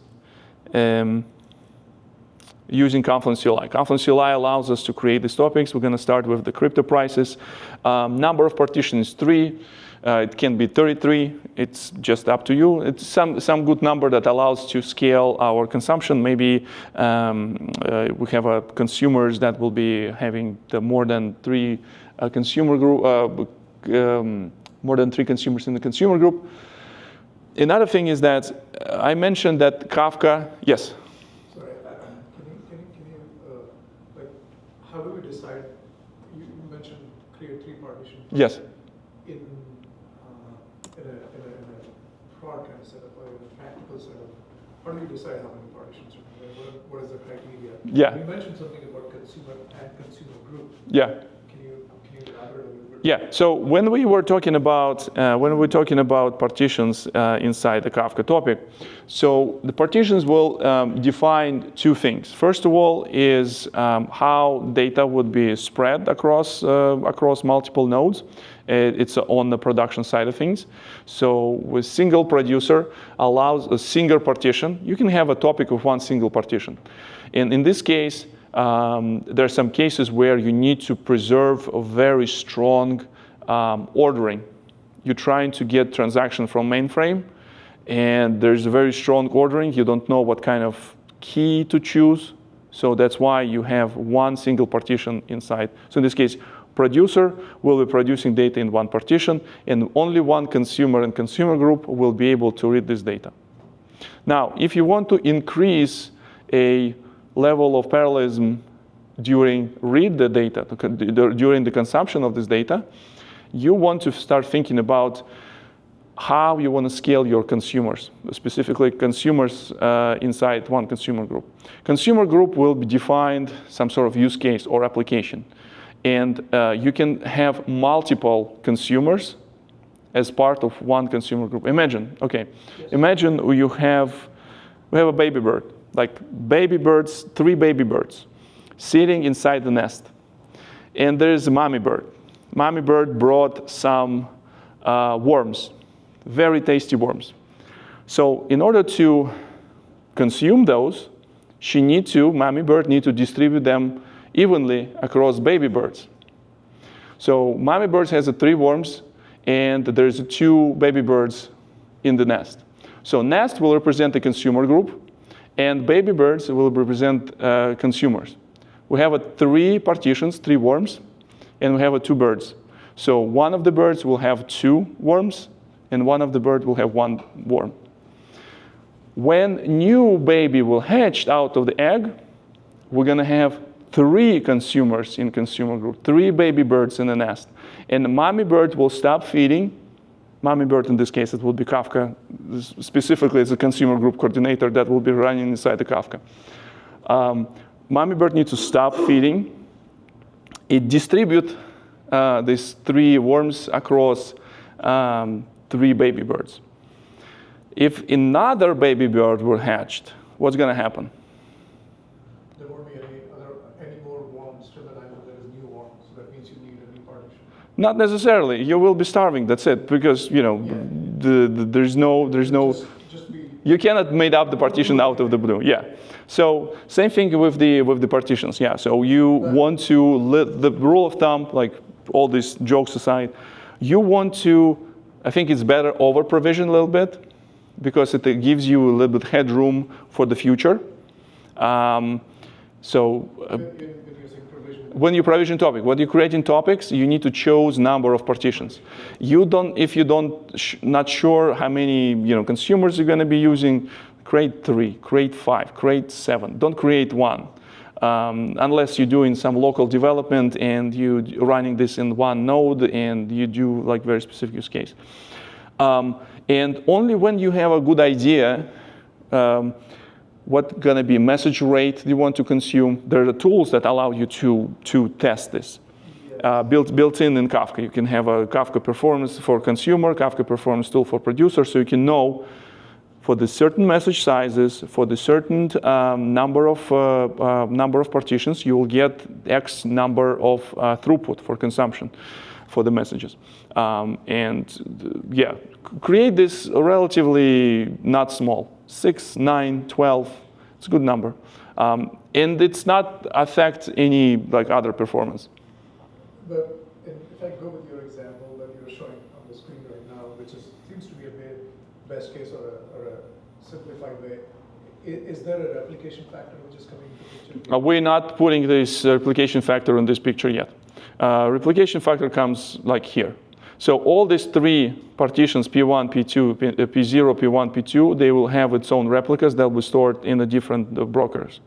using Confluent CLI. Confluent CLI allows us to create these topics. We're going to start with the crypto prices. Number of partitions 3. It can be 33. It's just up to you. It's some good number that allows to scale our consumption. Maybe we have consumers that will be having more than 3 consumer group, more than 3 consumers in the consumer group. Another thing is that I mentioned that Kafka, yes? Sorry, can you like, how do we decide, you mentioned create 3 partitions. Yes. In a prod kind of setup or in a practical setup, how do you decide how many partitions? What is the criteria? Yeah. You mentioned something about consumer and consumer group. Yeah. Can you elaborate a little bit? Yeah. So when we were talking about partitions inside the Kafka topic, so the partitions will define 2 things. First of all is how data would be spread across multiple nodes. It's on the production side of things. So with single producer allows a single partition. You can have a topic with one single partition. And in this case, there are some cases where you need to preserve a very strong ordering. You're trying to get transaction from mainframe, and there's a very strong ordering. You don't know what kind of key to choose. So that's why you have one single partition inside. So in this case, producer will be producing data in one partition, and only one consumer and consumer group will be able to read this data. Now, if you want to increase a level of parallelism during read the data, during the consumption of this data, you want to start thinking about how you want to scale your consumers, specifically consumers inside one consumer group. Consumer group will be defined some sort of use case or application. And you can have multiple consumers as part of one consumer group. Imagine, okay, imagine we have a baby bird, like baby birds, 3 baby birds sitting inside the nest. And there's a mommy bird. Mommy bird brought some worms, very tasty worms. So in order to consume those, mommy bird need to distribute them evenly across baby birds. So mommy bird has 3 worms, and there's 2 baby birds in the nest. So nest will represent the consumer group, and baby birds will represent consumers. We have 3 partitions, 3 worms, and we have 2 birds. So one of the birds will have 2 worms, and one of the birds will have 1 worm. When new baby will hatch out of the egg, we're going to have 3 consumers in consumer group, 3 baby birds in the nest. And the mommy bird will stop feeding. Mommy bird, in this case, it will be Kafka. Specifically, it's a consumer group coordinator that will be running inside the Kafka. Mommy bird needs to stop feeding. It distributes these 3 worms across 3 baby birds. If another baby bird were hatched, what's going to happen? There won't be any more worms till the time that there is new worms. So that means you need a new partition. Not necessarily. You will be starving. That's it. Because there's no. Just be. You cannot make up the partition out of the blue. Yeah. So same thing with the partitions. Yeah. So you want to let the rule of thumb, like all these jokes aside, you want to. I think it's better over provision a little bit, because it gives you a little bit headroom for the future. When you provision topic, when you're creating topics, you need to choose number of partitions. If you not sure how many consumers you're going to be using, create 3, create 5, create 7. Don't create 1, unless you're doing some local development and you're running this in one node and you do like very specific use case. And only when you have a good idea what going to be message rate you want to consume, there are tools that allow you to test this. Built in Kafka. You can have a Kafka performance for consumer, Kafka performance tool for producer, so you can know for the certain message sizes, for the certain number of partitions, you will get X number of throughput for consumption for the messages. Create this relatively not small, 6, 9, 12, it's a good number. And it's not affect any other performance. But if I go with your example that you're showing on the screen right now, which seems to be a best case or a simplified way, is there a replication factor which is coming into the picture? We're not putting this replication factor in this picture yet. Replication factor comes like here. So all these 3 partitions, P1, P2, P0, P1, P2, they will have its own replicas that will be stored in the different brokers.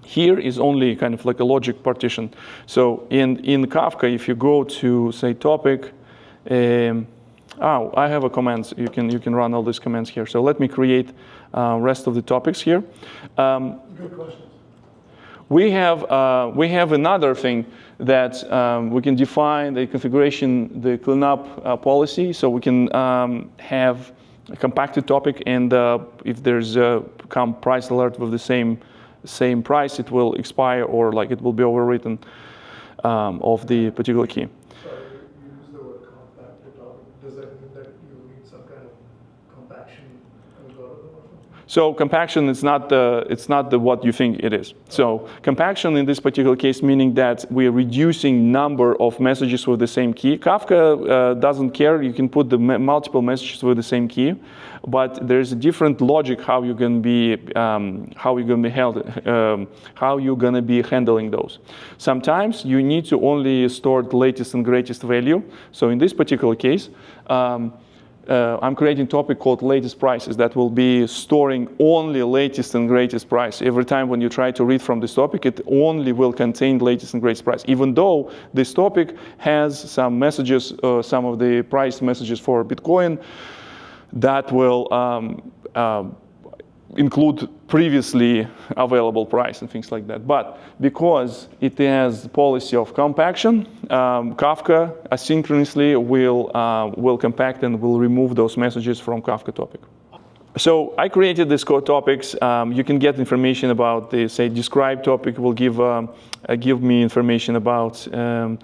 Here is only kind of like a logic partition. So in Kafka, if you go to, say, topic, I have a commands. You can run all these commands here. So let me create rest of the topics here. Good questions. We have another thing that we can define the configuration, the cleanup policy. So we can have a compacted topic, and if there's come price alert with the same price, it will expire or it will be overwritten of the particular key. Sorry, you use the word compacted topic. Does that mean that you need some kind of compaction algorithm or something? So compaction is not what you think it is. So compaction in this particular case meaning that we're reducing number of messages with the same key. Kafka doesn't care. You can put the multiple messages with the same key, but there's a different logic how you're going to be handling those. Sometimes you need to only store the latest and greatest value. So in this particular case, I'm creating a topic called latest prices that will be storing only latest and greatest price. Every time when you try to read from this topic, it only will contain latest and greatest price, even though this topic has some messages, some of the price messages for Bitcoin that will include previously available price and things like that. But because it has the policy of compaction, Kafka asynchronously will compact and will remove those messages from Kafka topic. So I created these code topics. You can get information about the, say, describe topic will give me information about in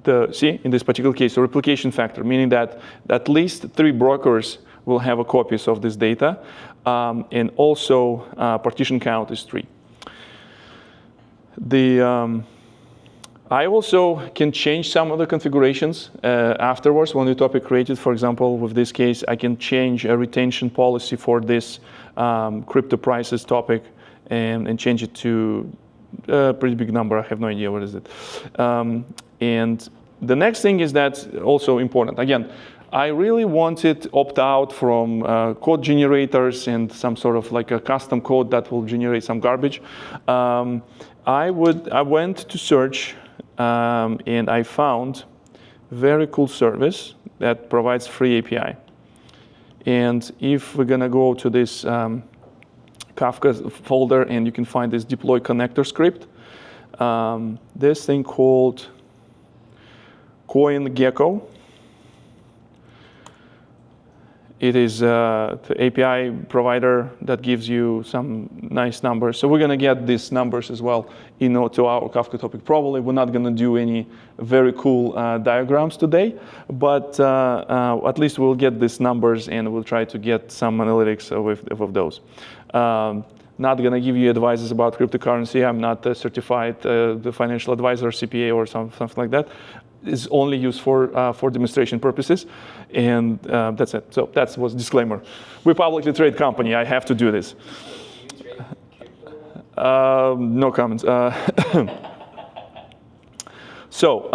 this particular case, the replication factor, meaning that at least 3 brokers will have a copies of this data, and also partition count is 3. I also can change some of the configurations afterwards when the topic created. For example, with this case, I can change a retention policy for this crypto prices topic and change it to a pretty big number. I have no idea what is it. And the next thing is that's also important. Again, I really wanted opt-out from code generators and some sort of like a custom code that will generate some garbage. I went to search and I found a very cool service that provides free API. And if we're gonna go to this Kafka folder and you can find this deploy connector script, this thing called CoinGecko. It is the API provider that gives you some nice numbers. So we're going to get these numbers as well to our Kafka topic. Probably we're not going to do any very cool diagrams today, but at least we'll get these numbers and we'll try to get some analytics of those. Not going to give you advices about cryptocurrency. I'm not a certified the financial advisor, CPA, or something like that. Is only used for demonstration purposes, and that's it. So that was disclaimer. We're a publicly traded company. I have to do this. No comments. So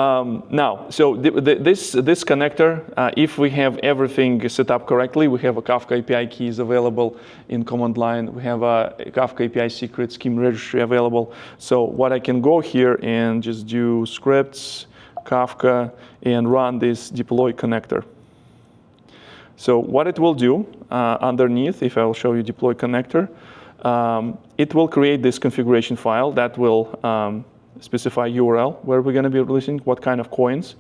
now, this connector, if we have everything set up correctly, we have a Kafka API keys available in command line. We have a Kafka API secret scheme registry available. So what I can go here and just do scripts, Kafka, and run this deploy connector. So what it will do underneath, if I'll show you deploy connector, it will create this configuration file that will specify URL where we're going to be releasing, what kind of coins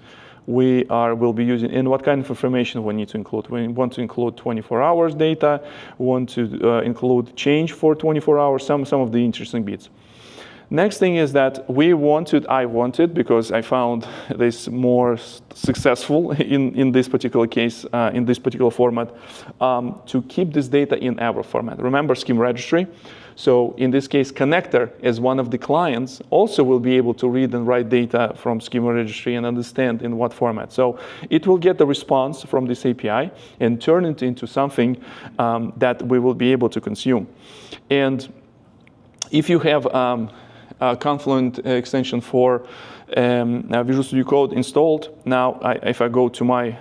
will be using, and what kind of information we need to include. We want to include 24 hours data, we want to include change for 24 hours, some of the interesting bits. Next thing is that I wanted, because I found this more successful in this particular case, in this particular format, to keep this data in Avro format. Remember scheme registry? So in this case, connector as one of the clients also will be able to read and write data from schema registry and understand in what format. So it will get the response from this API and turn it into something that we will be able to consume. And if you have Confluent extension for Visual Studio Code installed. Now, if I go to my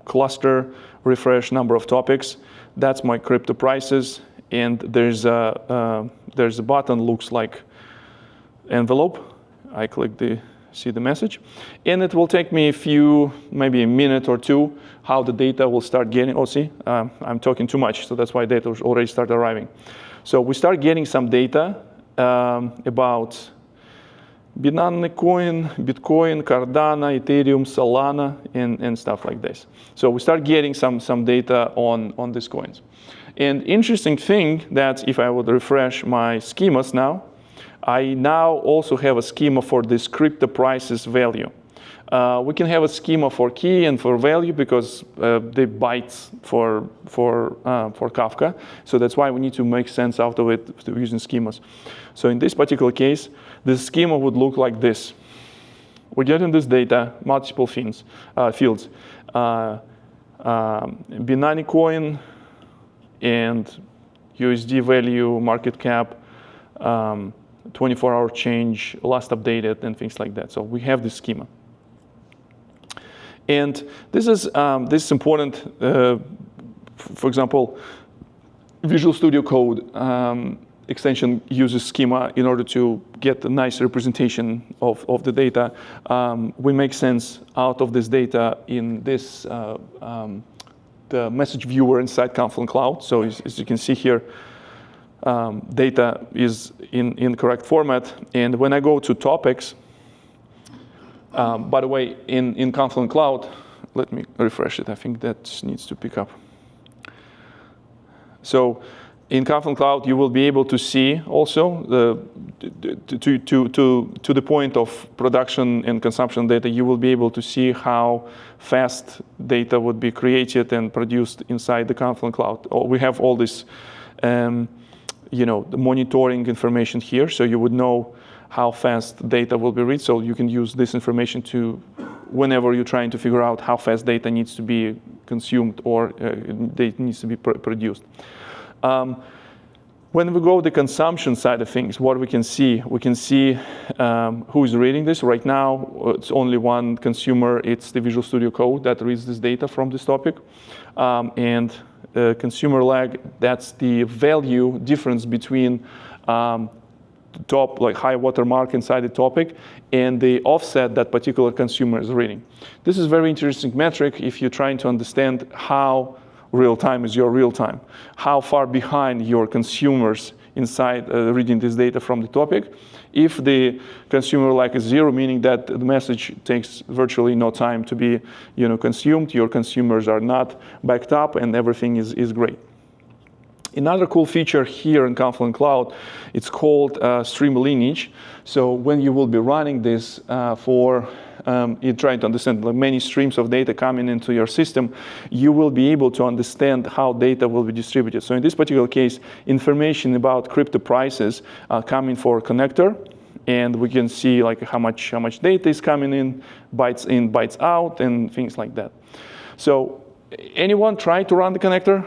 cluster, refresh number of topics, that's my crypto prices, and there's a button looks like envelope. I click see the message, and it will take me maybe a minute or two, how the data will start getting. Oh, see, I'm talking too much, so that's why data already started arriving. So we start getting some data about Binance Coin, Bitcoin, Cardano, Ethereum, Solana, and stuff like this. So we start getting some data on these coins. And interesting thing that if I would refresh my schemas now, I now also have a schema for this crypto prices value. We can have a schema for key and for value because they bytes for Kafka. So that's why we need to make sense out of it using schemas. So in this particular case, the schema would look like this. We're getting this data, multiple fields. Binance Coin and USD value, market cap, 24-hour change, last updated, and things like that. So we have this schema. And this is important. For example, Visual Studio Code extension uses schema in order to get a nice representation of the data. We make sense out of this data in this the message viewer inside Confluent Cloud. So as you can see here, data is in correct format. And when I go to topics, by the way, in Confluent Cloud, let me refresh it. I think that needs to pick up. So in Confluent Cloud, you will be able to see also to the point of production and consumption data, you will be able to see how fast data would be created and produced inside the Confluent Cloud. We have all this, the monitoring information here, so you would know how fast data will be read. So you can use this information to, whenever you're trying to figure out how fast data needs to be consumed or data needs to be produced. When we go the consumption side of things, what we can see who is reading this. Right now, it's only one consumer. It's the Visual Studio Code that reads this data from this topic. And consumer lag, that's the value difference between top, like high watermark inside the topic, and the offset that particular consumer is reading. This is a very interesting metric if you're trying to understand how real time is your real time, how far behind your consumers inside reading this data from the topic. If the consumer lag is 0, meaning that the message takes virtually no time to be consumed, your consumers are not backed up, and everything is great. Another cool feature here in Confluent Cloud, it's called stream lineage. So when you will be running this you're trying to understand many streams of data coming into your system, you will be able to understand how data will be distributed. So in this particular case, information about crypto prices coming for connector, and we can see like how much data is coming in, bytes out, and things like that. So anyone try to run the connector?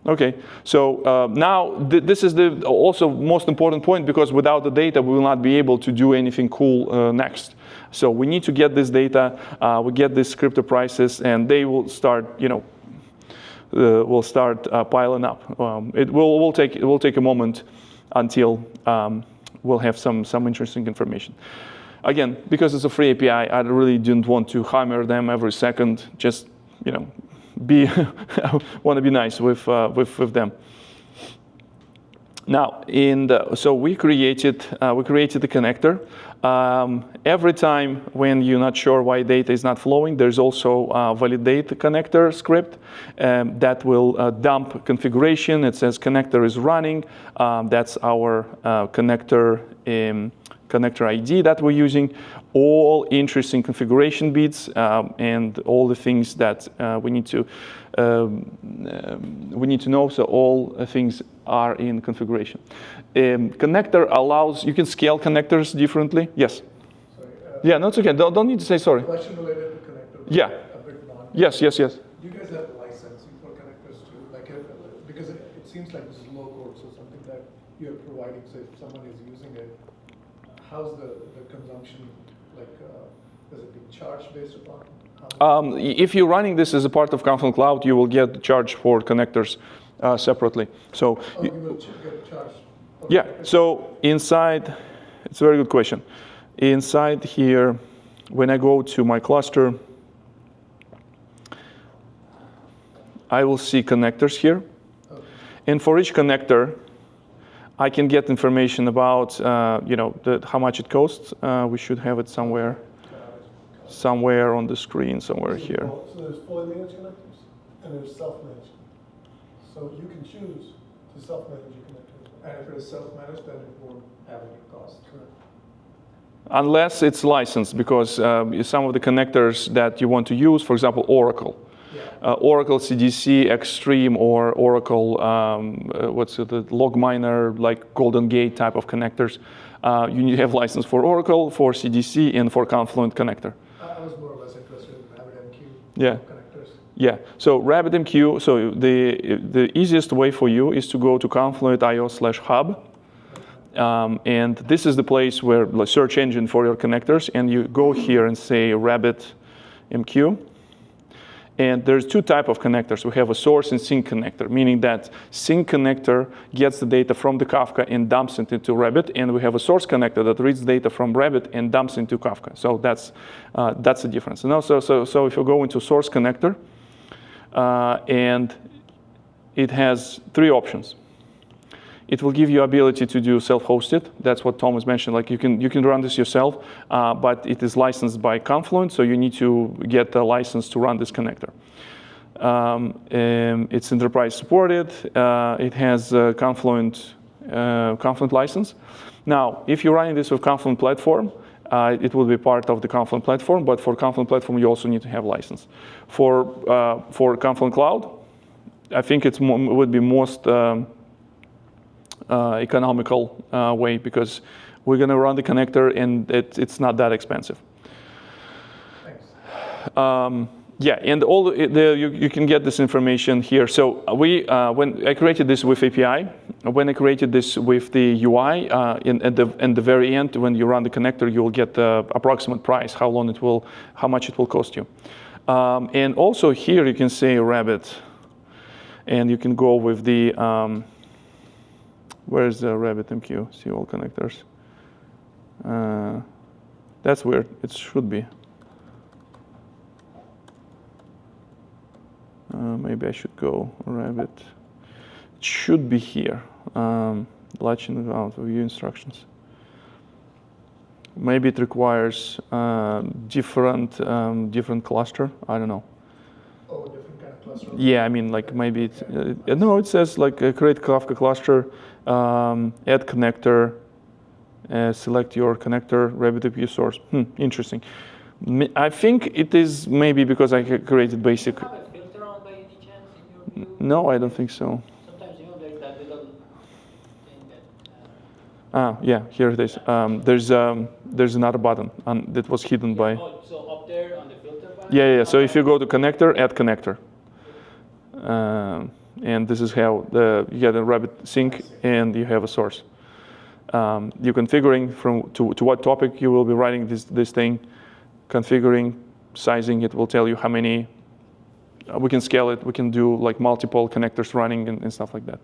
Okay, so now this is the also most important point, because without the data, we will not be able to do anything cool next. So we need to get this data, we get these crypto prices, and they will start, piling up. It will take a moment until we'll have some interesting information. Again, because it's a free API, I really didn't want to hammer them every second. Just want to be nice with them. Now, so we created the connector. Every time when you're not sure why data is not flowing, there's also a validate connector script that will dump configuration. It says connector is running. That's our connector ID that we're using. All interesting configuration bits and all the things that we need to know. So all things are in configuration. Connector allows, you can scale connectors differently. Yes. Sorry. Yeah, no, it's okay. Don't need to say sorry. Question related to connector. Yeah. A bit non. Yes. Do you guys have licensing for connectors too? Because it seems like this is low code, so something that you're providing. So if someone is using it, how's the consumption? Does it be charged based upon? If you're running this as a part of Confluent Cloud, you will get charged for connectors separately. So you will get charged. Yeah. So inside, it's a very good question. Inside here, when I go to my cluster, I will see connectors here, and for each connector, I can get information about how much it costs. We should have it somewhere on the screen, somewhere here. So there's fully managed connectors and there's self-managed. So you can choose to self-manage your connectors. And if it is self-managed, then it won't have any cost. Correct. Unless it's licensed, because some of the connectors that you want to use, for example, Oracle. Oracle CDC Extreme or Oracle, the log miner, like Golden Gate type of connectors. You need to have license for Oracle, for CDC, and for Confluent connector. I was more or less interested in RabbitMQ connectors. Yeah, so RabbitMQ, so the easiest way for you is to go to confluent.io/hub. And this is the place where the search engine for your connectors, and you go here and say RabbitMQ. And there's two types of connectors. We have a source and sink connector, meaning that sink connector gets the data from the Kafka and dumps it into Rabbit, and we have a source connector that reads data from Rabbit and dumps into Kafka. So that's the difference. And also, so if you go into source connector, and it has three options. It will give you ability to do self-hosted. That's what Thomas mentioned. Like you can run this yourself, but it is licensed by Confluent, so you need to get a license to run this connector. It's enterprise supported. It has a Confluent license. Now, if you're running this with Confluent platform, it will be part of the Confluent platform. But for Confluent platform, you also need to have license. For Confluent Cloud, I think it would be most economical way, because we're going to run the connector and it's not that expensive. Thanks. Yeah, and all you can get this information here. So when I created this with API, when I created this with the UI, in the very end, when you run the connector, you will get the approximate price, how much it will cost you. And also here you can say Rabbit, and you can go with the where's the RabbitMQ? See all connectors. That's weird. It should be. Maybe I should go Rabbit. It should be here. Latching out view instructions. Maybe it requires different cluster. I don't know. Oh, different kind of cluster? Yeah, I mean, like maybe it's no. It says like create Kafka cluster, add connector, select your connector, RabbitMQ source. Interesting. I think it is maybe because I created basic. Do you have a filter on by any chance in your view? No, I don't think so. Sometimes there's that little thing that. Yeah, here it is. There's another button that was hidden by. Oh, so up there on the filter button? Yeah. So if you go to connector, add connector. And this is how you get a Rabbit sync and you have a source. You're configuring to what topic you will be writing this thing, configuring, sizing. It will tell you how many. We can scale it. We can do like multiple connectors running and stuff like that.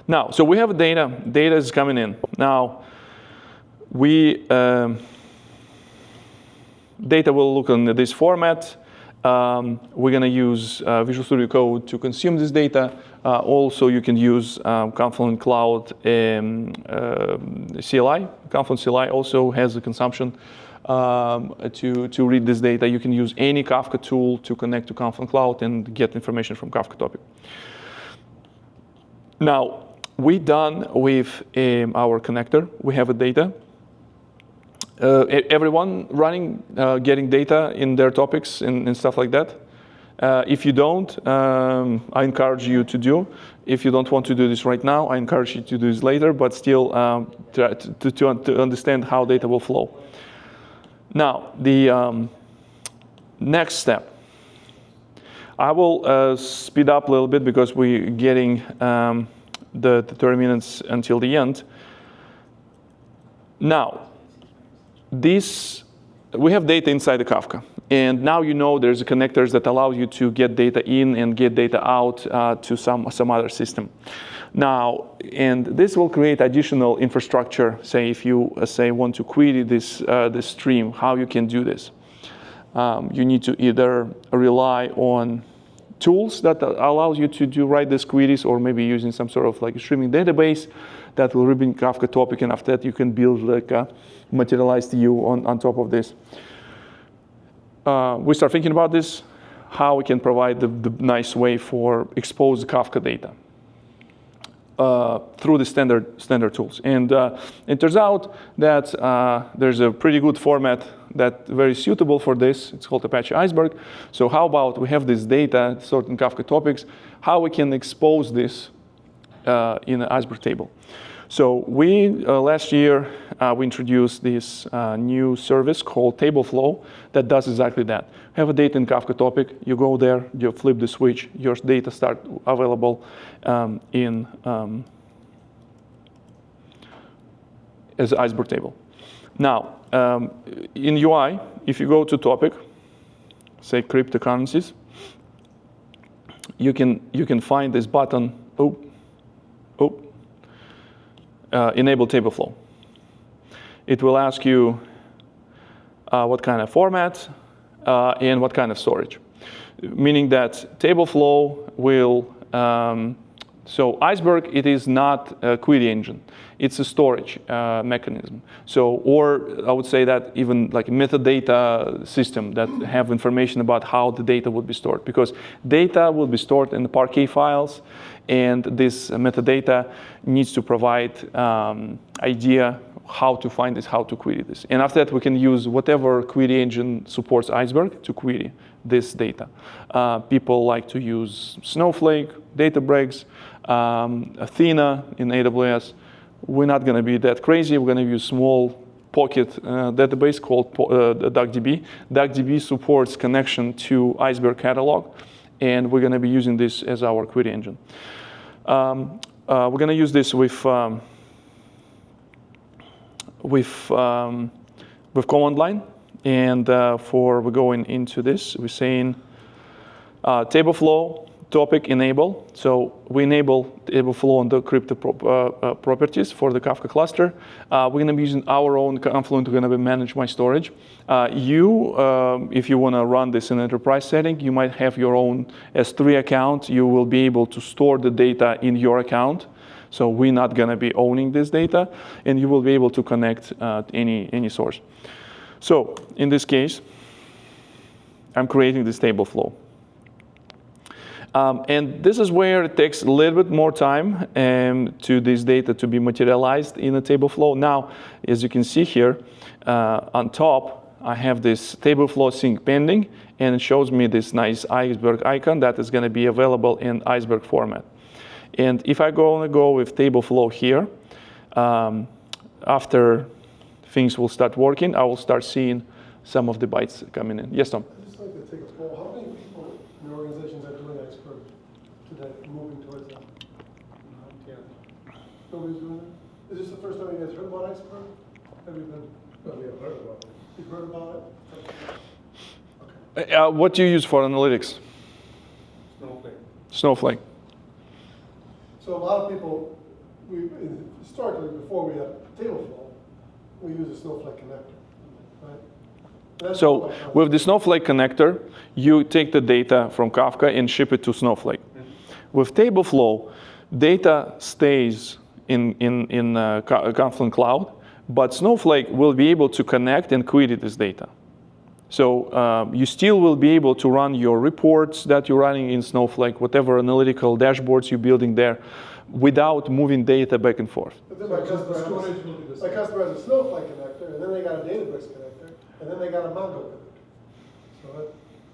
Now, so we have data. Data is coming in. Now, data will look in this format. We're going to use Visual Studio Code to consume this data. Also, you can use Confluent Cloud CLI. Confluent CLI also has a consumption to read this data. You can use any Kafka tool to connect to Confluent Cloud and get information from Kafka topic. Now, we're done with our connector. We have a data. Everyone running, getting data in their topics and stuff like that. If you don't, I encourage you to do. If you don't want to do this right now, I encourage you to do this later, but still to understand how data will flow. Now, the next step. I will speed up a little bit because we're getting the 30 minutes until the end. Now, we have data inside the Kafka. And now you know there's connectors that allow you to get data in and get data out to some other system. Now, and this will create additional infrastructure. Say if you want to query this stream, how you can do this. You need to either rely on tools that allows you to write these queries, or maybe using some sort of like a streaming database that will read Kafka topic, and after that you can build like a materialized view on top of this. We start thinking about this, how we can provide the nice way for expose Kafka data through the standard tools. And it turns out that there's a pretty good format that's very suitable for this. It's called Apache Iceberg. So how about we have this data, certain Kafka topics, how we can expose this in an Iceberg table. So we, last year, we introduced this new service called Tableflow that does exactly that. Have a data in Kafka topic, you go there, you flip the switch, your data start available in as an Iceberg table. Now, in UI, if you go to topic, say cryptocurrencies, you can find this button, enable Tableflow. It will ask you what kind of format and what kind of storage. Meaning that Tableflow will, so Iceberg, it is not a query engine. It's a storage mechanism. So, or I would say that even like a metadata system that have information about how the data would be stored. Because data will be stored in the Parquet files, and this metadata needs to provide idea how to find this, how to query this. And after that, we can use whatever query engine supports Iceberg to query this data. People like to use Snowflake, Databricks, Athena in AWS. We're not going to be that crazy. We're going to use small pocket database called DuckDB. DuckDB supports connection to Iceberg catalog, and we're going to be using this as our query engine. We're going to use this with command line, and we're going into this. We're saying Tableflow topic enable. So we enable Tableflow on the crypto properties for the Kafka cluster. We're going to be using our own Confluent. We're going to be manage my storage. If you want to run this in enterprise setting, you might have your own S3 account. You will be able to store the data in your account. So we're not going to be owning this data, and you will be able to connect any source. So in this case, I'm creating this Tableflow. And this is where it takes a little bit more time to this data to be materialized in a Tableflow. Now, as you can see here, on top, I have this Tableflow sync pending, and it shows me this nice Iceberg icon that is going to be available in Iceberg format. And if I go with Tableflow here, after things will start working, I will start seeing some of the bytes coming in. Yes, Tom? I'd just like to take a poll. How many people in your organizations are doing Iceberg today, moving towards that? Nobody's doing it? Is this the first time you guys heard about Iceberg? Have you been? Well, we have heard about it. You've heard about it? Okay. What do you use for analytics? Snowflake. Snowflake. So a lot of people, historically, before we had Tableflow, we use a Snowflake connector, right? That's So with the Snowflake connector, you take the data from Kafka and ship it to Snowflake. With Tableflow, data stays in Confluent Cloud, but Snowflake will be able to connect and query this data. So you still will be able to run your reports that you're running in Snowflake, whatever analytical dashboards you're building there, without moving data back and forth. But then my customer has a Snowflake connector, and then they got a Databricks connector, and then they got a Mongo connector. So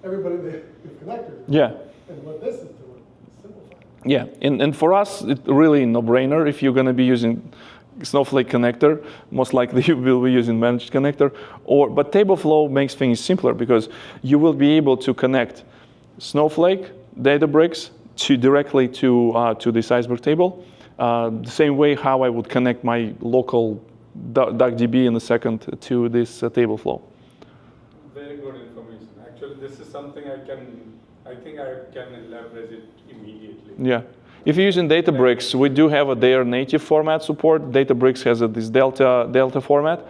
everybody, they've connected. Yeah. And what this is doing is simplifying. Yeah, and for us, it's really a no-brainer if you're going to be using Snowflake connector. Most likely you will be using managed connector. But Tableflow makes things simpler because you will be able to connect Snowflake, Databricks directly to this Iceberg table. The same way how I would connect my local DuckDB in a second to this Tableflow. Very good information. Actually, this is something I think I can leverage it immediately. Yeah. If you're using Databricks, we do have their native format support. Databricks has this Delta format.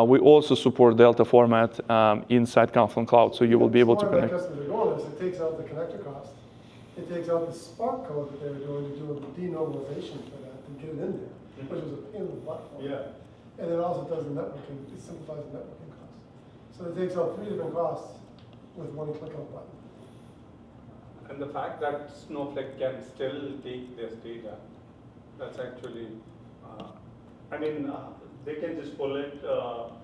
We also support Delta format inside Confluent Cloud, so you will be able to connect. Customers are going is it takes out the connector cost. It takes out the Spark code that they were doing to do a denormalization for that and get it in there, which was a pain in the butt for them. Yeah. And it also does the networking, it simplifies the networking costs. So it takes out 3 different costs with one click of a button. And the fact that Snowflake can still take this data, that's actually, they can just pull it,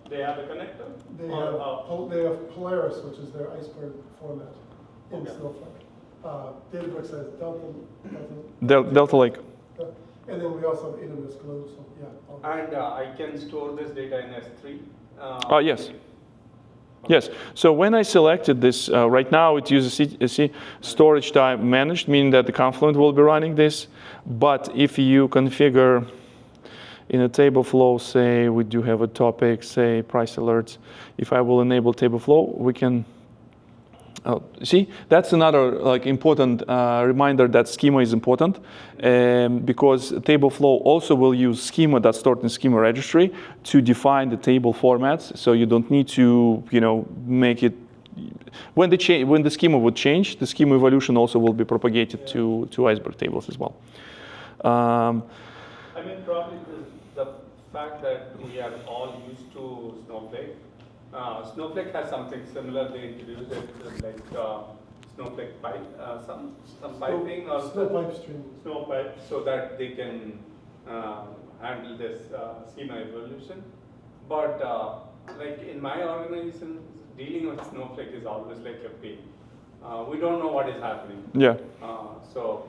they have a connector? They have Polaris, which is their Iceberg format in Okay. Snowflake. Databricks has Delta Lake. And then we also have AWS Glue, so yeah. And I can store this data in S3? Yes. Yes. So when I selected this, right now it uses storage type managed, meaning that the Confluent will be running this. But if you configure In a Tableflow, say we do have a topic, say price alerts. If I will enable Tableflow, we can see, that's another like important reminder that schema is important, because Tableflow also will use schema that's stored in schema registry to define the table formats. So you don't need to, make it. When the schema would change, the schema evolution also will be propagated to Iceberg tables as well. I mean, probably the fact that we are all used to Snowflake. Snowflake has something similar. They introduced it like Snowflake pipe, some piping or Snowpipe stream. Snowpipe, so that they can handle this schema evolution. But like in my organization, dealing with Snowflake is always like a pain. We don't know what is happening. Yeah. So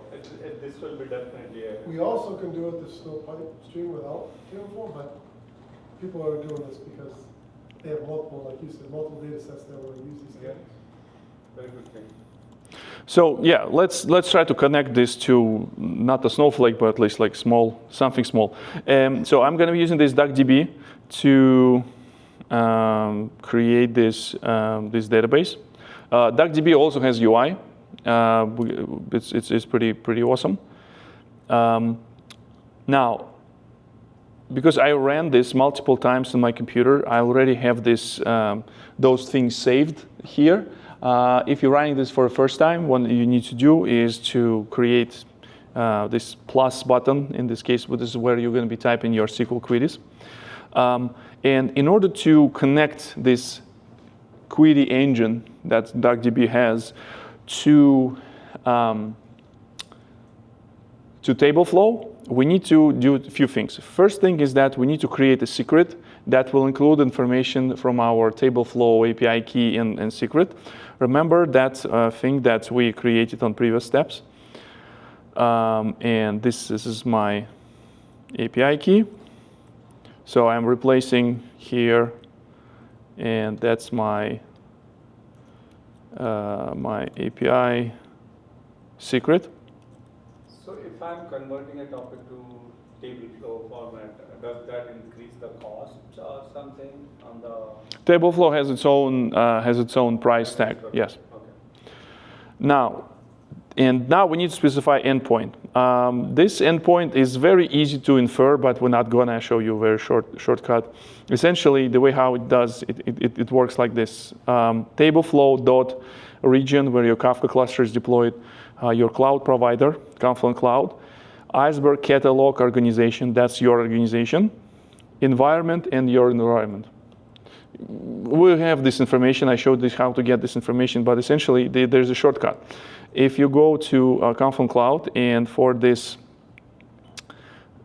this will be definitely a. We also can do it the Snowpipe stream without Tableflow, but people are doing this because they have multiple, like you said, multiple data sets that will use these things. Very good thing. So yeah, let's try to connect this to not a Snowflake, but at least like something small. So I'm going to be using this DuckDB to create this database. DuckDB also has UI. It's pretty awesome. Now, because I ran this multiple times on my computer, I already have those things saved here. If you're running this for the first time, what you need to do is to create this plus button. In this case, this is where you're going to be typing your SQL queries. And in order to connect this query engine that DuckDB has to Tableflow, we need to do a few things. First thing is that we need to create a secret that will include information from our Tableflow API key and secret. Remember that thing that we created on previous steps. And this is my API key. So I'm replacing here, and that's my API secret. So if I'm converting a topic to Tableflow format, does that increase the cost or something on the? Tableflow has its own price tag. Yes. Okay. Now we need to specify endpoint. This endpoint is very easy to infer, but we're not gonna show you a very shortcut. Essentially, the way how it does it works like this: Tableflow.region, where your Kafka cluster is deployed, your cloud provider, Confluent Cloud, Iceberg catalog organization, that's your organization, environment, and your environment. We have this information. I showed this how to get this information, but essentially there's a shortcut. If you go to Confluent Cloud and for this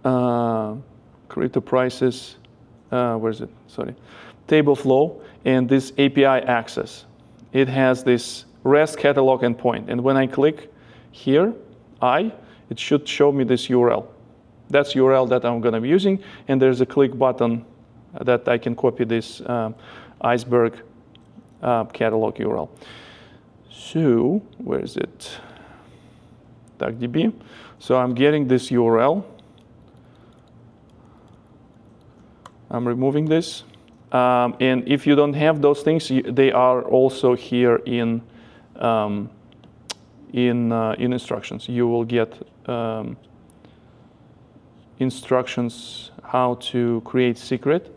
create the prices, where is it? Sorry, Tableflow and this API access, it has this REST catalog endpoint, and when I click here, it should show me this URL. That's URL that I'm going to be using, and there's a click button that I can copy this Iceberg catalog URL. So where is it? DuckDB. So I'm getting this URL. I'm removing this. And if you don't have those things, they are also here in instructions. You will get instructions how to create secret,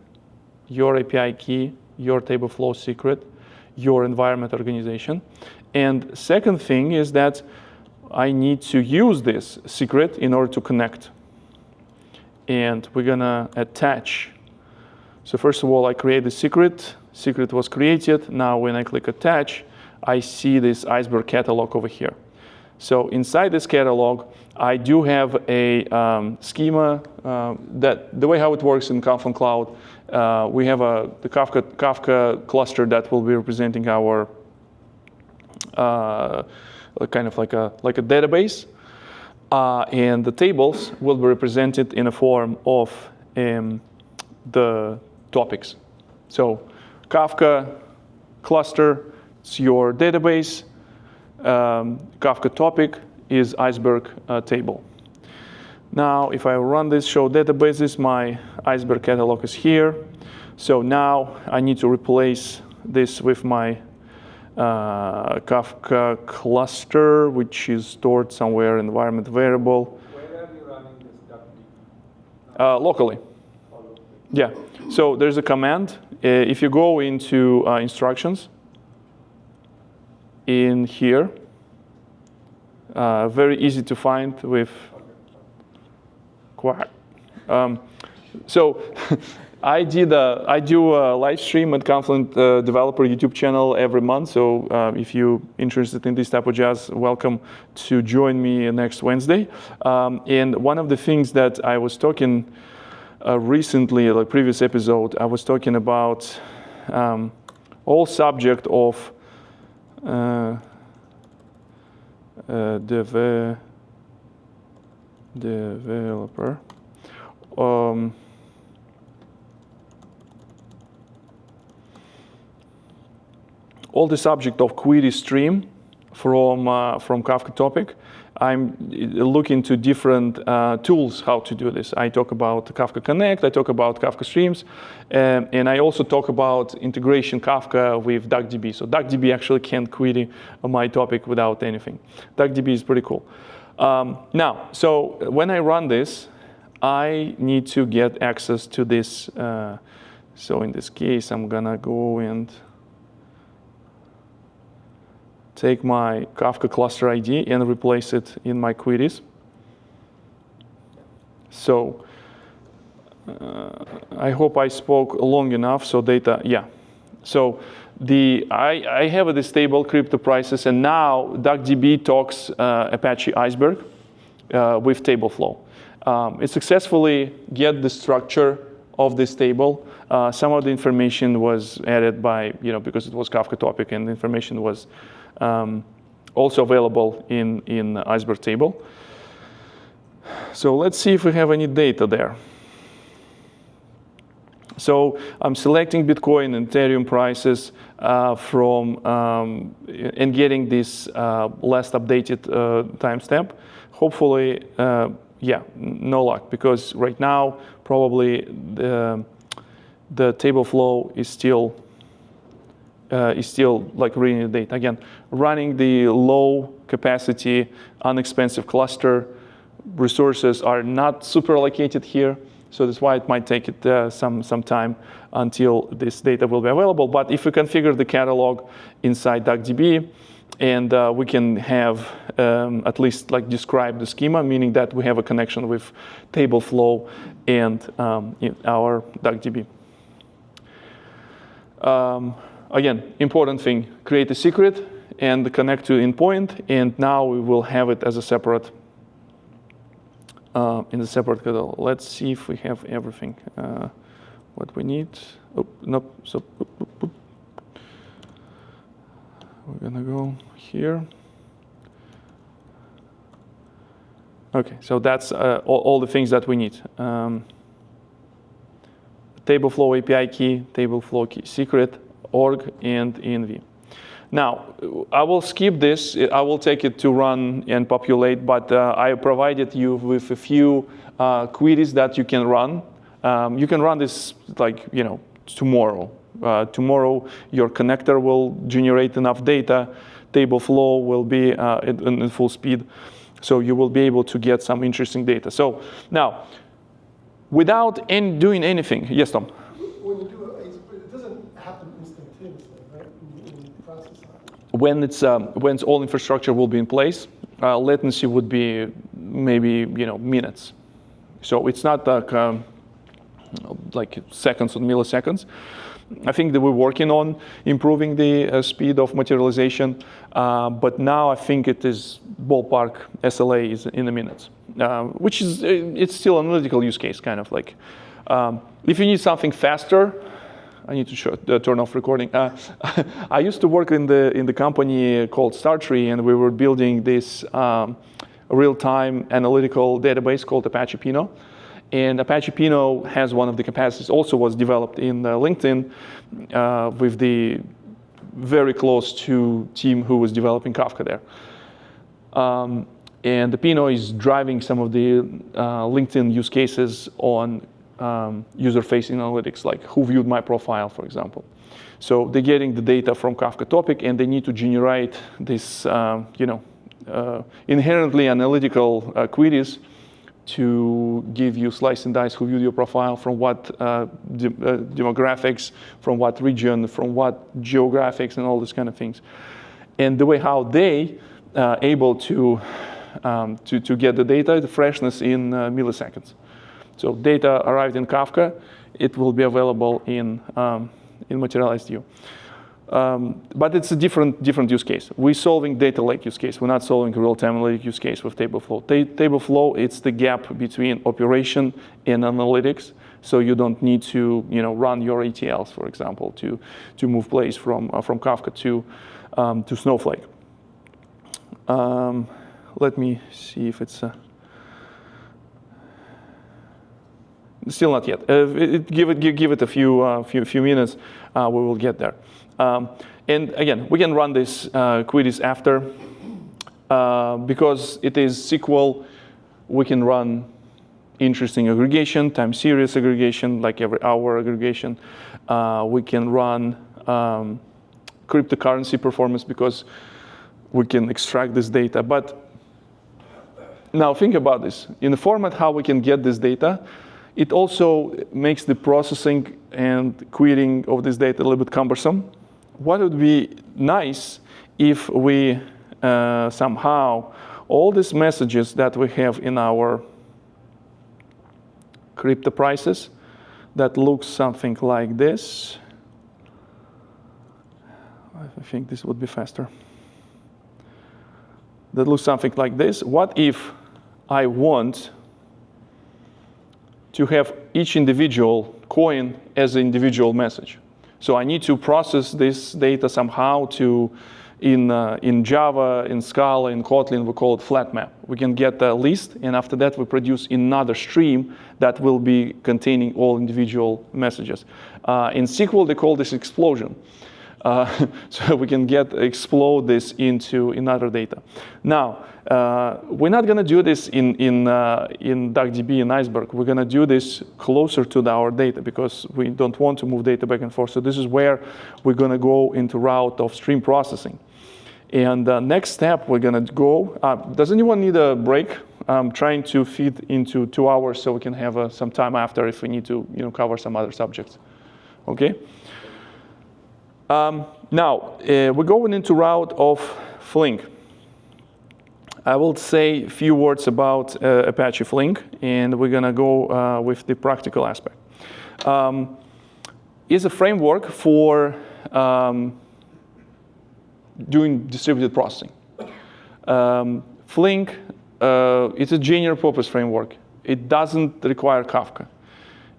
your API key, your Tableflow secret, your environment organization. And second thing is that I need to use this secret in order to connect. And we're gonna attach. So first of all, I create the secret. Secret was created. Now when I click attach, I see this Iceberg catalog over here. So inside this catalog, I do have a schema that the way how it works in Confluent Cloud, we have the Kafka cluster that will be representing our kind of like a database, and the tables will be represented in a form of the topics. So Kafka cluster, it's your database. Kafka topic is Iceberg table. Now, if I run this show databases, my Iceberg catalog is here. So now I need to replace this with my Kafka cluster, which is stored somewhere in environment variable. Where are you running this DuckDB? Locally. Yeah. So there's a command. If you go into instructions in here, very easy to find with quack. So I do a live stream at Confluent Developer YouTube channel every month. So if you're interested in this type of jazz, welcome to join me next Wednesday. And one of the things that I was talking recently, like previous episode, I was talking about all subject of developer. All the subject of query stream from Kafka topic. I'm looking to different tools how to do this. I talk about Kafka Connect, I talk about Kafka Streams, and I also talk about integration Kafka with DuckDB. So DuckDB actually can't query my topic without anything. DuckDB is pretty cool. Now, so when I run this, I need to get access to this. So in this case, I'm gonna go and take my Kafka cluster ID and replace it in my queries. So I hope I spoke long enough. So data, yeah. So I have this table, crypto prices, and now DuckDB talks Apache Iceberg with Tableflow. It successfully get the structure of this table. Some of the information was added by, because it was Kafka topic, and the information was also available in Iceberg table. So let's see if we have any data there. So I'm selecting Bitcoin and Ethereum prices and getting this last updated timestamp. Hopefully, yeah, no luck, because right now probably the Tableflow is still like reading the data. Again, running the low capacity, inexpensive cluster, resources are not super allocated here. So that's why it might take it some time until this data will be available. But if we configure the catalog inside DuckDB, and we can have at least like describe the schema, meaning that we have a connection with Tableflow and in our DuckDB. Again, important thing, create a secret and connect to endpoint, and now we will have it as a separate, in the separate catalog. Let's see if we have everything, what we need. Oh, nope, so we're gonna go here. Okay, so that's all the things that we need. Tableflow API key, Tableflow key secret, org, and env. Now, I will skip this. I will take it to run and populate, but I provided you with a few queries that you can run. You can run this like, tomorrow. Tomorrow, your connector will generate enough data. Tableflow will be in full speed. So you will be able to get some interesting data. So now, without doing anything, yes, Tom? When you do it doesn't happen instantaneously, right? When you process that. When all infrastructure will be in place, latency would be maybe minutes. So it's not like seconds or milliseconds. I think that we're working on improving the speed of materialization, but now I think it is ballpark SLA is in the minutes, which is it's still an analytical use case, kind of like. If you need something faster, I need to turn off recording. I used to work in the company called Startree, and we were building this real-time analytical database called Apache Pinot. And Apache Pinot has one of the capacities, also was developed in LinkedIn with the very close to team who was developing Kafka there. And the Pinot is driving some of the LinkedIn use cases on user-facing analytics, like who viewed my profile, for example. So they're getting the data from Kafka topic, and they need to generate this, inherently analytical queries to give you slice and dice who viewed your profile, from what demographics, from what region, from what geographics, and all these kind of things. And the way how they able to get the data, the freshness in milliseconds. So data arrived in Kafka, it will be available in materialized view. But it's a different use case. We're solving data lake use case. We're not solving a real-time analytic use case with Tableflow. Tableflow, it's the gap between operation and analytics. So you don't need to run your ETLs, for example, to move plays from Kafka to Snowflake. Let me see if it's still not yet. Give it a few minutes. We will get there. And again, we can run this queries after. Because it is SQL, we can run interesting aggregation, time series aggregation, like every hour aggregation. We can run cryptocurrency performance because we can extract this data. But now think about this. In the format how we can get this data, it also makes the processing and querying of this data a little bit cumbersome. What would be nice if we somehow, all these messages that we have in our crypto prices, that looks something like this. I think this would be faster. That looks something like this. What if I want to have each individual coin as an individual message? So I need to process this data somehow in Java, in Scala, in Kotlin, we call it flat map. We can get a list, and after that we produce another stream that will be containing all individual messages. In SQL, they call this explosion. So we can explode this into another data. Now, we're not going to do this in DuckDB and Iceberg. We're going to do this closer to our data because we don't want to move data back and forth. So this is where we're going to go into route of stream processing. And next step, we're going to go. Does anyone need a break? I'm trying to fit into 2 hours so we can have some time after if we need to cover some other subjects. Okay? Now, we're going into route of Flink. I will say a few words about Apache Flink, and we're going to go with the practical aspect. It's a framework for doing distributed processing. Flink, it's a general purpose framework. It doesn't require Kafka.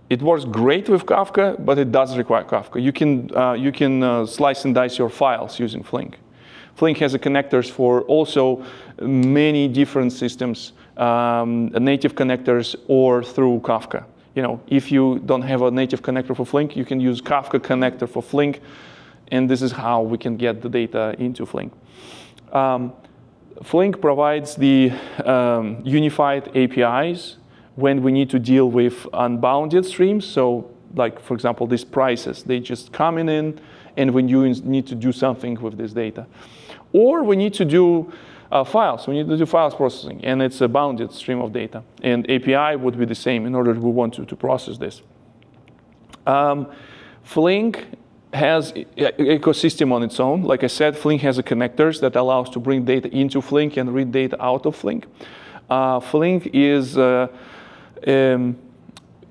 It works great with Kafka, but it does require Kafka. You can slice and dice your files using Flink. Flink has connectors for also many different systems, native connectors or through Kafka. If you don't have a native connector for Flink, you can use Kafka connector for Flink, and this is how we can get the data into Flink. Flink provides the unified APIs when we need to deal with unbounded streams. So like, for example, these prices, they just coming in, and when you need to do something with this data. Or we need to do files. We need to do files processing, and it's a bounded stream of data. And API would be the same in order we want to process this. Flink has an ecosystem on its own. Like I said, Flink has connectors that allows to bring data into Flink and read data out of Flink. Flink is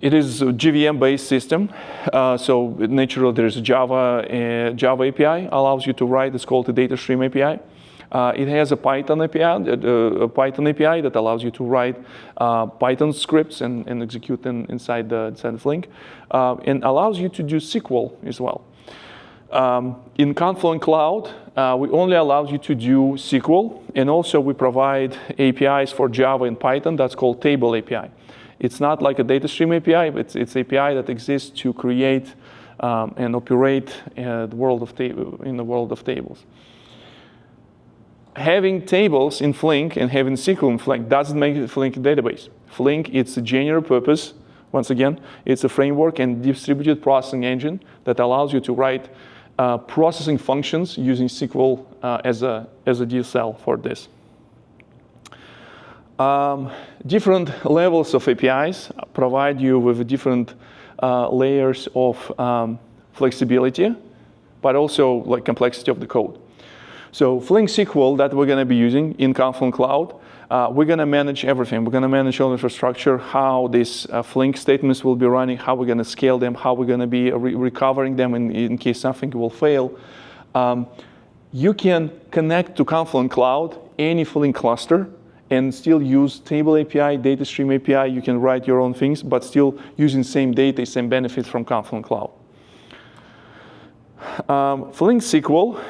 it is a JVM-based system. So naturally, there's a Java API allows you to write. It's called the data stream API. It has a Python API, that allows you to write Python scripts and execute them inside the Flink, and allows you to do SQL as well. In Confluent Cloud, we only allow you to do SQL, and also we provide APIs for Java and Python. That's called Table API. It's not like a data stream API, but it's API that exists to create and operate in the world of tables. having tables in Flink and having SQL in Flink doesn't make Flink a database. Flink, it's a general purpose. Once again, it's a framework and distributed processing engine that allows you to write processing functions using SQL as a DSL for this. Different levels of APIs provide you with different layers of flexibility, but also like complexity of the code. So Flink SQL that we're going to be using in Confluent Cloud, we're going to manage everything. We're going to manage all infrastructure, how these Flink statements will be running, how we're going to scale them, how we're going to be recovering them in case something will fail. You can connect to Confluent Cloud any Flink cluster and still use table API, data stream API. You can write your own things, but still using same data, same benefits from Confluent Cloud. Flink SQL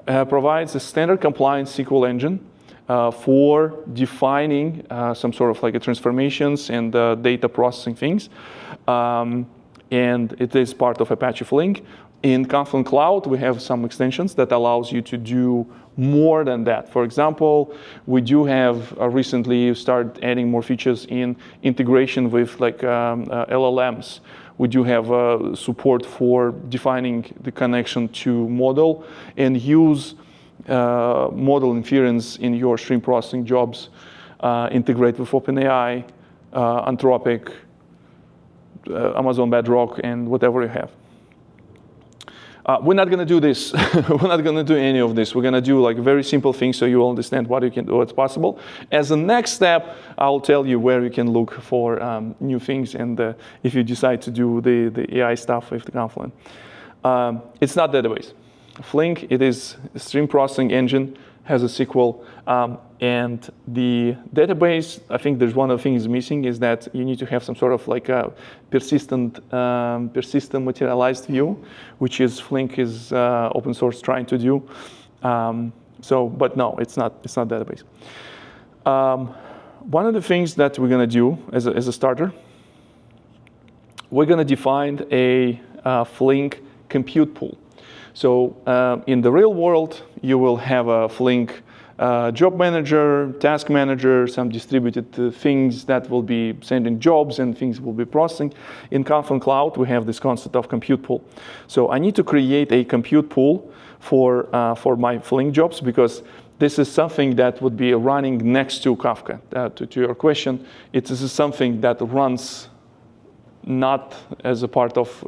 provides a standard compliant SQL engine for defining some sort of like a transformations and data processing things. And it is part of Apache Flink. In Confluent Cloud, we have some extensions that allows you to do more than that. For example, we do have recently started adding more features in integration with like LLMs. We do have support for defining the connection to model and use model inference in your stream processing jobs, integrate with OpenAI, Anthropic, Amazon Bedrock, and whatever you have. We're not going to do this. We're not going to do any of this. We're going to do like very simple things so you will understand what you can do, what's possible. As a next step, I'll tell you where you can look for new things and if you decide to do the AI stuff with the Confluent. It's not database. Flink, it is a stream processing engine, has a SQL, and the database, I think there's one of the things missing is that you need to have some sort of like a persistent materialized view, which is Flink is open source trying to do. But no, it's not database. One of the things that we're going to do as a starter, we're going to define a Flink compute pool. So in the real world, you will have a Flink job manager, task manager, some distributed things that will be sending jobs and things will be processing. In Confluent Cloud, we have this concept of compute pool. So I need to create a compute pool for my Flink jobs because this is something that would be running next to Kafka. To your question, it is something that runs not as a part of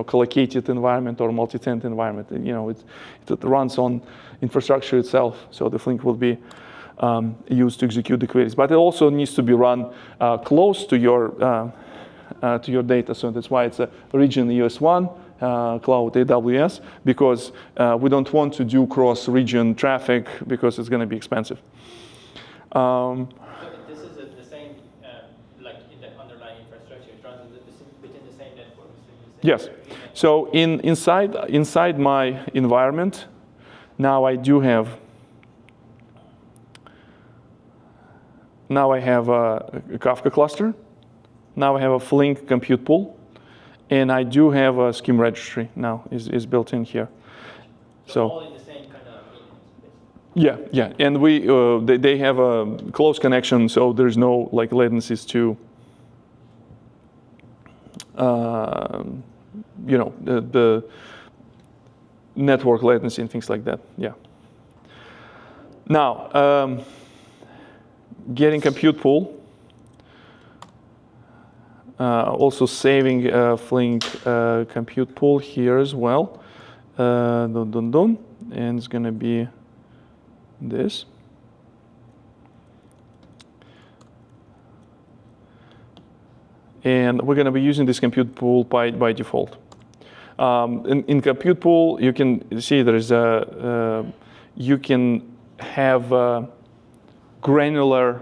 collocated environment or multi-tenant environment. It runs on infrastructure itself, so the Flink will be used to execute the queries. But it also needs to be run close to your data. So that's why it's a region ES1 cloud AWS, because we don't want to do cross-region traffic because it's going to be expensive. This is the same, like in the underlying infrastructure, it runs within the same network. Yes. So inside my environment, now I do have. Now I have a Kafka cluster. Now I have a Flink compute pool, and I do have a scheme registry now is built in here. So all in the same kind of. Yeah, and they have a close connection, so there's no like latencies to the network latency and things like that. Yeah. Now, getting compute pool, also saving Flink compute pool here as well. And it's going to be this. And we're going to be using this compute pool by default. In compute pool, you can see there's you can have granular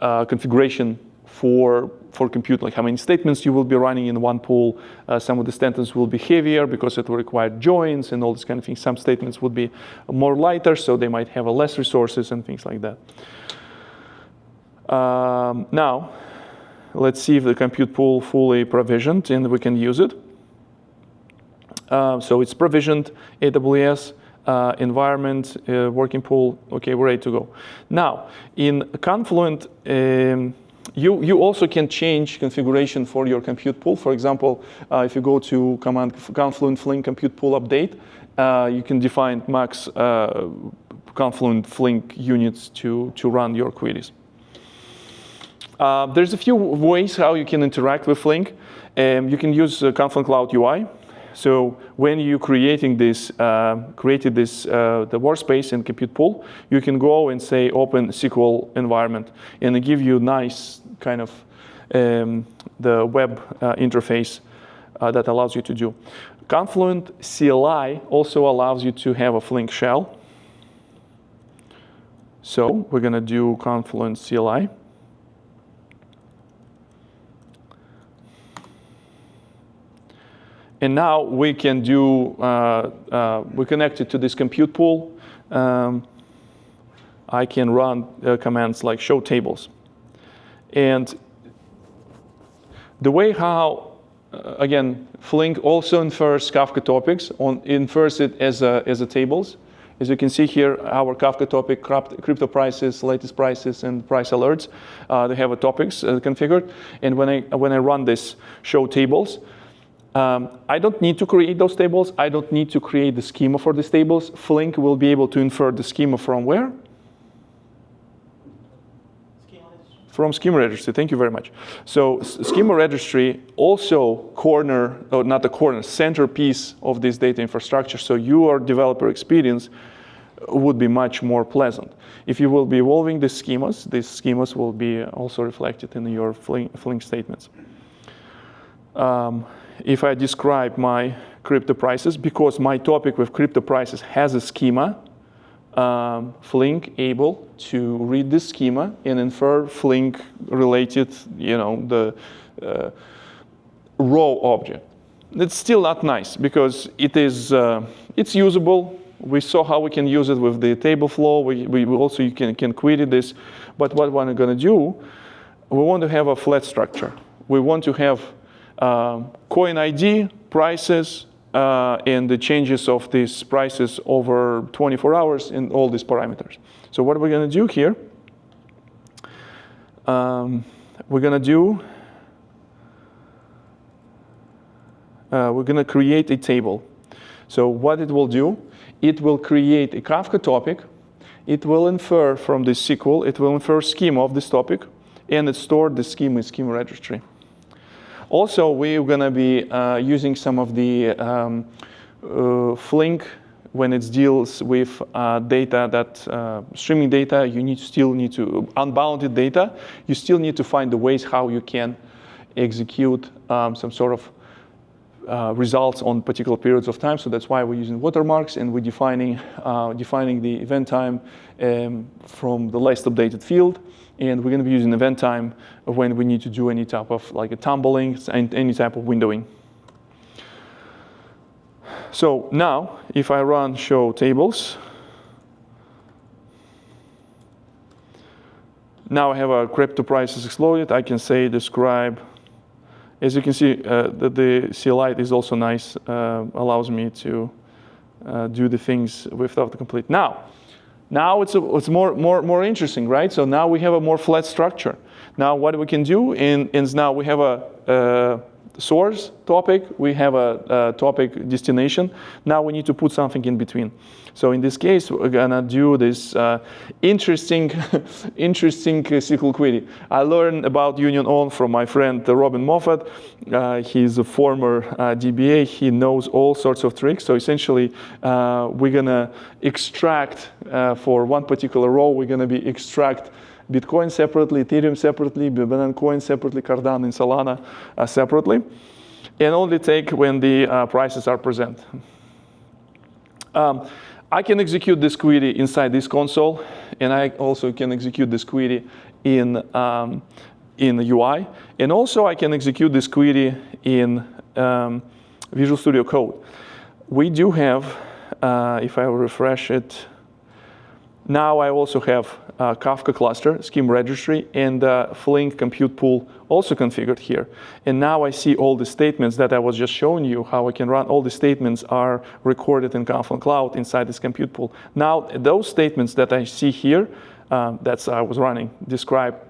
configuration for compute, like how many statements you will be running in one pool. Some of the statements will be heavier because it will require joins and all this kind of things. Some statements would be more lighter, so they might have less resources and things like that. Now, let's see if the compute pool fully provisioned and we can use it. So it's provisioned AWS. environment, working pool. Okay, we're ready to go. Now, in Confluent, you also can change configuration for your compute pool. For example, if you go to command Confluent Flink compute pool update, you can define max Confluent Flink units to run your queries. There's a few ways how you can interact with Flink. You can use Confluent Cloud UI. So when you're creating this, the workspace and compute pool, you can go and say open SQL environment, and it give you nice kind of the web interface that allows you to do. Confluent CLI also allows you to have a Flink shell. So we're going to do Confluent CLI. And now we can do, we connected to this compute pool. I can run commands like show tables. And the way how, again, Flink also infers Kafka topics, infers it as a tables. As you can see here, our Kafka topic, crypto prices, latest prices, and price alerts, they have a topics configured. And when I run this show tables, I don't need to create those tables. I don't need to create the schema for these tables. Flink will be able to infer the schema from where? From schema registry. Thank you very much. So schema registry also centerpiece of this data infrastructure. So your developer experience would be much more pleasant. If you will be evolving these schemas will be also reflected in your Flink statements. If I describe my crypto prices, because my topic with crypto prices has a schema, Flink able to read this schema and infer Flink related, the raw object. It's still not nice because it's usable. We saw how we can use it with the Tableflow. We also you can query this. But what we're going to do, we want to have a flat structure. We want to have coin ID, prices, and the changes of these prices over 24 hours in all these parameters. So what we're going to do here, we're going to create a table. So what it will do, it will create a Kafka topic. It will infer from this SQL, it will infer schema of this topic, and it stored the schema in schema registry. Also, we're going to be using some of the Flink when it deals with data that streaming data. You still need to unbounded data. You still need to find the ways how you can execute some sort of results on particular periods of time. So that's why we're using watermarks, and we're defining the event time from the last updated field. And we're going to be using event time when we need to do any type of like a tumbling and any type of windowing. So now, if I run show tables, now I have a crypto prices exploded. I can say describe. As you can see, the CLI is also nice. Allows me to do the things without the complete. Now it's more interesting, right? So now we have a more flat structure. Now what we can do is now we have a source topic, we have a topic destination. Now we need to put something in between. So in this case, we're gonna do this interesting SQL query. I learned about union on from my friend Robin Moffat. He's a former DBA. He knows all sorts of tricks. So essentially, we're gonna extract for one particular row. We're gonna extract Bitcoin separately, Ethereum separately, Binance Coin separately, Cardano and Solana separately, and only take when the prices are present. I can execute this query inside this console, and I also can execute this query in the UI, and also I can execute this query in Visual Studio Code. We do have, if I refresh it, Now I also have Kafka cluster, scheme registry, and Flink compute pool also configured here. And now I see all the statements that I was just showing you, how I can run. All the statements are recorded in Confluent Cloud inside this compute pool. Now, those statements that I see here, that's I was running, describe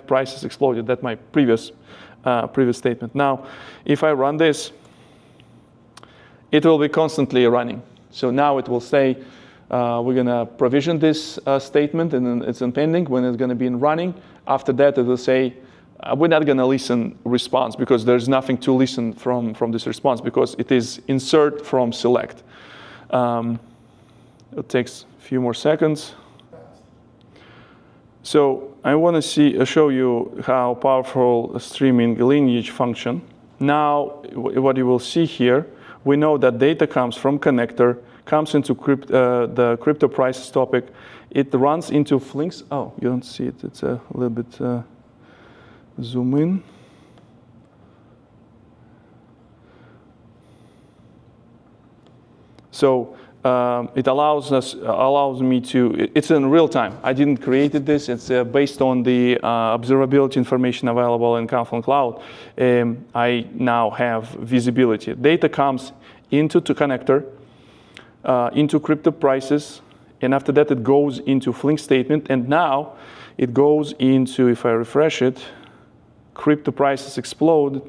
prices exploded. That's my previous statement. Now, if I run this, it will be constantly running. So now it will say, we're going to provision this statement, and then it's in pending when it's going to be in running. After that, it will say, we're not going to listen response because there's nothing to listen from this response because it is insert from select. It takes a few more seconds. So I want to show you how powerful a streaming lineage function. Now, what you will see here, we know that data comes from connector, comes into the crypto prices topic. It runs into Flink's. Oh, you don't see it. It's a little bit zoom in. So it allows me to. It's in real time. I didn't create this. It's based on the observability information available in Confluent Cloud. I now have visibility. Data comes into the connector. Into crypto prices, and after that it goes into Flink statement, and now it goes into, if I refresh it, crypto prices explode,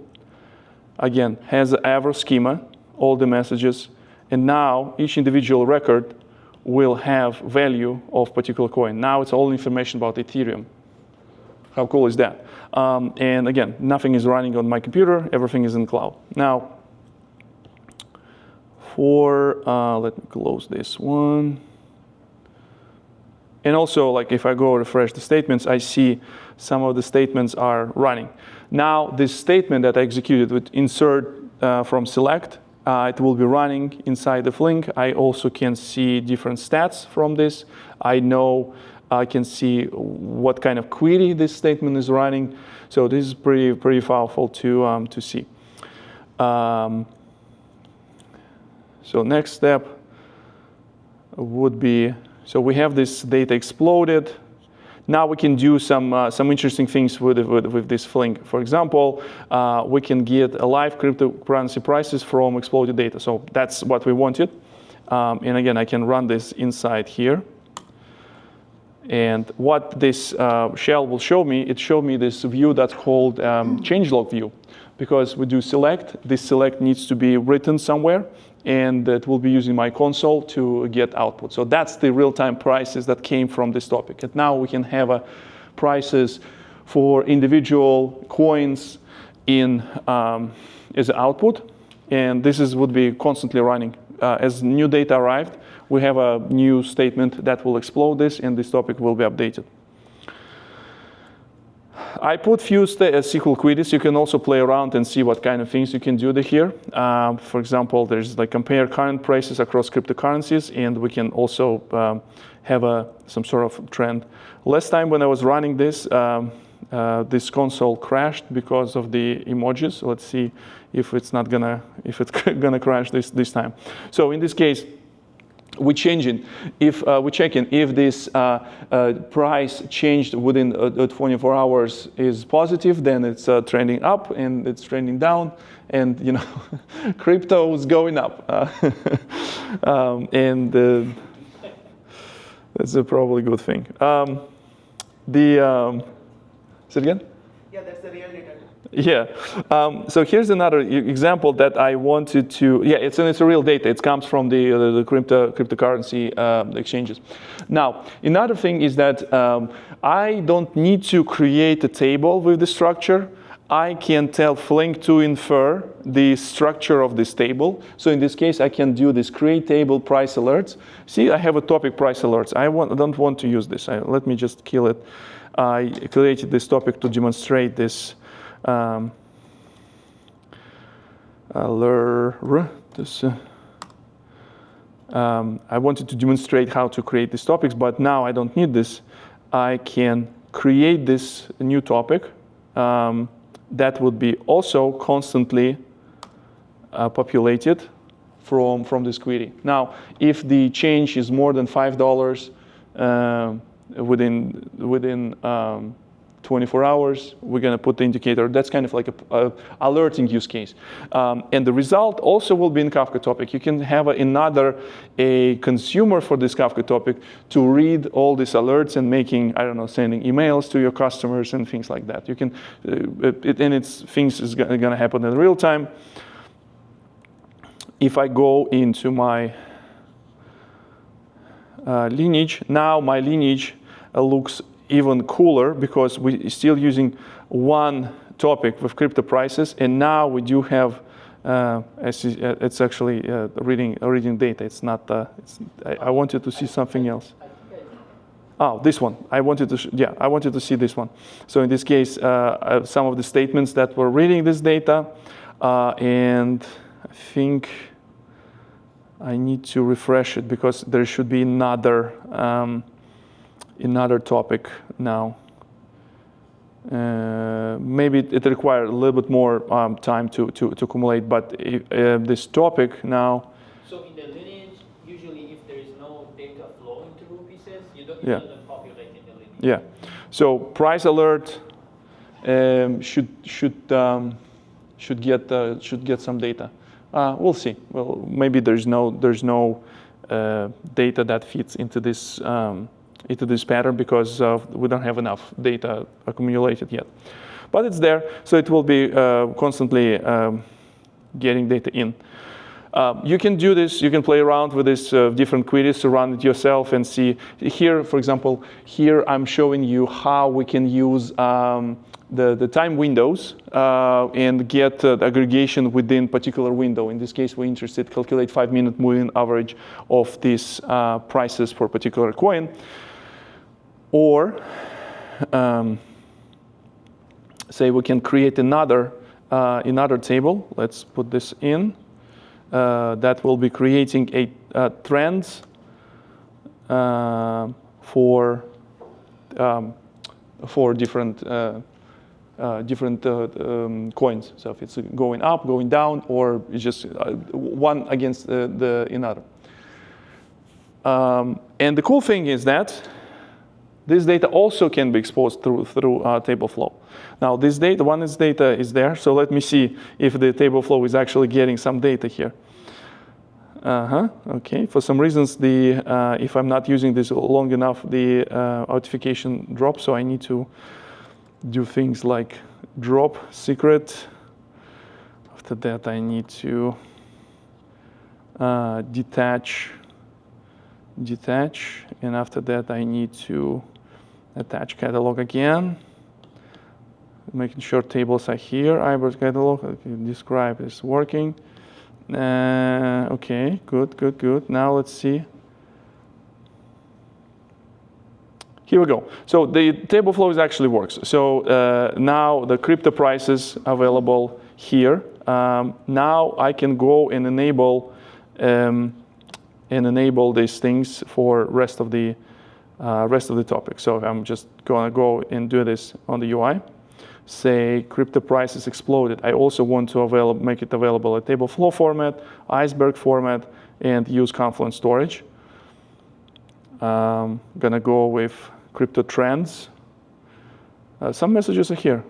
again, has the average schema, all the messages, and now each individual record will have value of particular coin. Now it's all information about Ethereum. How cool is that? And again, nothing is running on my computer, everything is in cloud. Now, let me close this one. And also, like if I go refresh the statements, I see some of the statements are running. Now, this statement that I executed with insert from select, it will be running inside the Flink. I also can see different stats from this. I can see what kind of query this statement is running. So this is pretty powerful to see. So next step would be, so we have this data exploded. Now we can do some interesting things with this Flink. For example, we can get a live cryptocurrency prices from exploded data. So that's what we wanted. And again, I can run this inside here. And what this shell will show me, it showed me this view that's called changelog view. Because we do select, this select needs to be written somewhere, and it will be using my console to get output. So that's the real-time prices that came from this topic. And now we can have prices for individual coins in as an output, and this would be constantly running. As new data arrived, we have a new statement that will explode this, and this topic will be updated. I put few SQL queries. You can also play around and see what kind of things you can do here. For example, there's like compare current prices across cryptocurrencies, and we can also have some sort of trend. Last time when I was running this, this console crashed because of the emojis. Let's see if it's gonna crash this time. So in this case, we're checking if this price changed within 24 hours is positive, then it's trending up, and it's trending down, and crypto is going up, and that's a probably good thing. Say it again? Yeah, that's the real data. Yeah. So here's another example that I wanted to. Yeah, it's a real data. It comes from the cryptocurrency exchanges. Now, another thing is that I don't need to create a table with the structure. I can tell Flink to infer the structure of this table. So in this case, I can do this create table price alerts. See, I have a topic price alerts. I don't want to use this. Let me just kill it. I created this topic to demonstrate this. I wanted to demonstrate how to create these topics, but now I don't need this. I can create this new topic that would be also constantly populated from this query. Now, if the change is more than $5 within 24 hours, we're going to put the indicator. That's kind of like a alerting use case. And the result also will be in Kafka topic. You can have a consumer for this Kafka topic to read all these alerts and making, I don't know, sending emails to your customers and things like that. You can, things is going to happen in real time. If I go into my lineage, now my lineage looks even cooler because we're still using one topic with crypto prices, and now we do have it's actually reading data. It's not. I wanted to see something else. Oh, this one. I wanted to see this one. So in this case, some of the statements that were reading this data, and I think I need to refresh it because there should be another topic now. Maybe it requires a little bit more time to accumulate, but this topic now. So in the lineage, usually if there is no data flowing through pieces, you don't populate in the lineage. Yeah. So price alert should get some data. We'll see. Well, maybe there's no data that fits into this pattern because we don't have enough data accumulated yet. But it's there, so it will be constantly getting data in. You can do this. You can play around with these different queries to run it yourself and see. Here, for example, here I'm showing you how we can use the time windows and get aggregation within particular window. In this case, we're interested to calculate 5-minute moving average of these prices for a particular coin. Or say we can create another table. Let's put this in. That will be creating a trends for different coins. So if it's going up, going down, or it's just one against another. And the cool thing is that this data also can be exposed through Tableflow. Now this data is there. So let me see if the Tableflow is actually getting some data here. Okay. For some reasons, if I'm not using this long enough, the authentication drops. So I need to do things like drop secret. After that, I need to detach, and after that, I need to attach catalog again, making sure tables are here. Iceberg catalog, okay, describe is working. Okay, good. Now let's see. Here we go. So the Tableflow actually works. So now the crypto prices available here. Now I can go and enable these things for rest of the topic. So I'm just gonna go and do this on the UI. Say crypto prices exploded. I also want to make it available at Tableflow format, Iceberg format, and use Confluent storage. Gonna go with crypto trends. Some messages are here.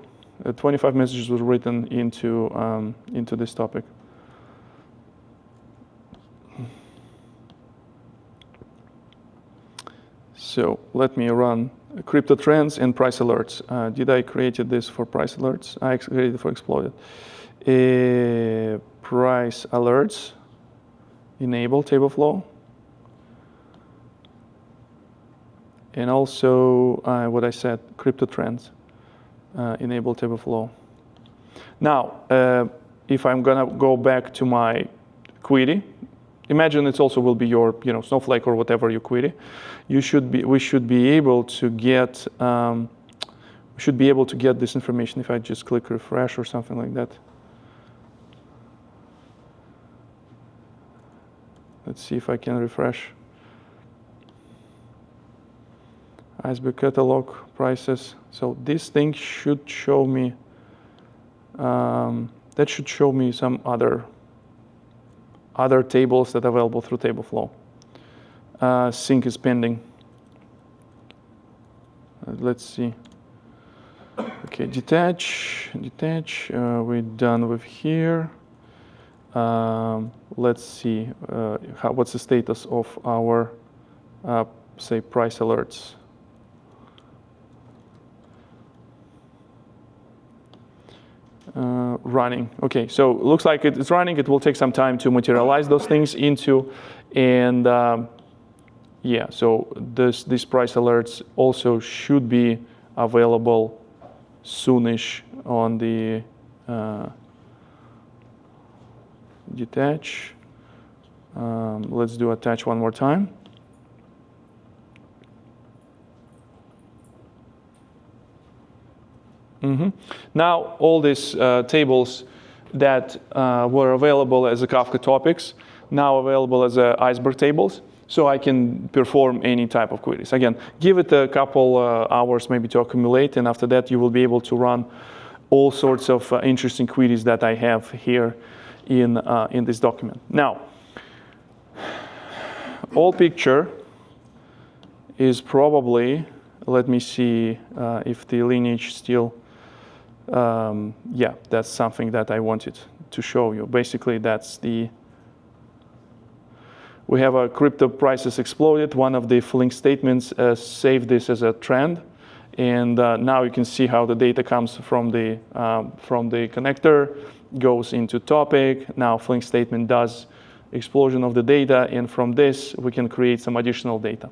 25 messages were written into this topic. So let me run crypto trends and price alerts. Did I create this for price alerts? I created it for exploded. Price alerts, enable Tableflow. And also what I said, crypto trends, enable Tableflow. Now, if I'm gonna go back to my query, imagine it also will be your, Snowflake or whatever you query. We should be able to get this information if I just click refresh or something like that. Let's see if I can refresh. Iceberg catalog prices. So this thing should show me. That should show me some other other tables that are available through Tableflow. Sync is pending. Let's see. Okay, detach. We're done with here. Let's see what's the status of our, say, price alerts. Running. Okay, so it looks like it's running. It will take some time to materialize those things into, and yeah, so these price alerts also should be available soonish on the detach. Let's do attach one more time. Now, all these tables that were available as a Kafka topics, now available as Iceberg tables, so I can perform any type of queries. Again, give it a couple hours maybe to accumulate, and after that you will be able to run all sorts of interesting queries that I have here in this document. Now, all picture is probably, let me see if the lineage still, yeah, that's something that I wanted to show you. Basically, that's we have a crypto prices exploded. One of the Flink statements saved this as a trend. And now you can see how the data comes from the connector, goes into topic. Now Flink statement does explosion of the data, and from this we can create some additional data.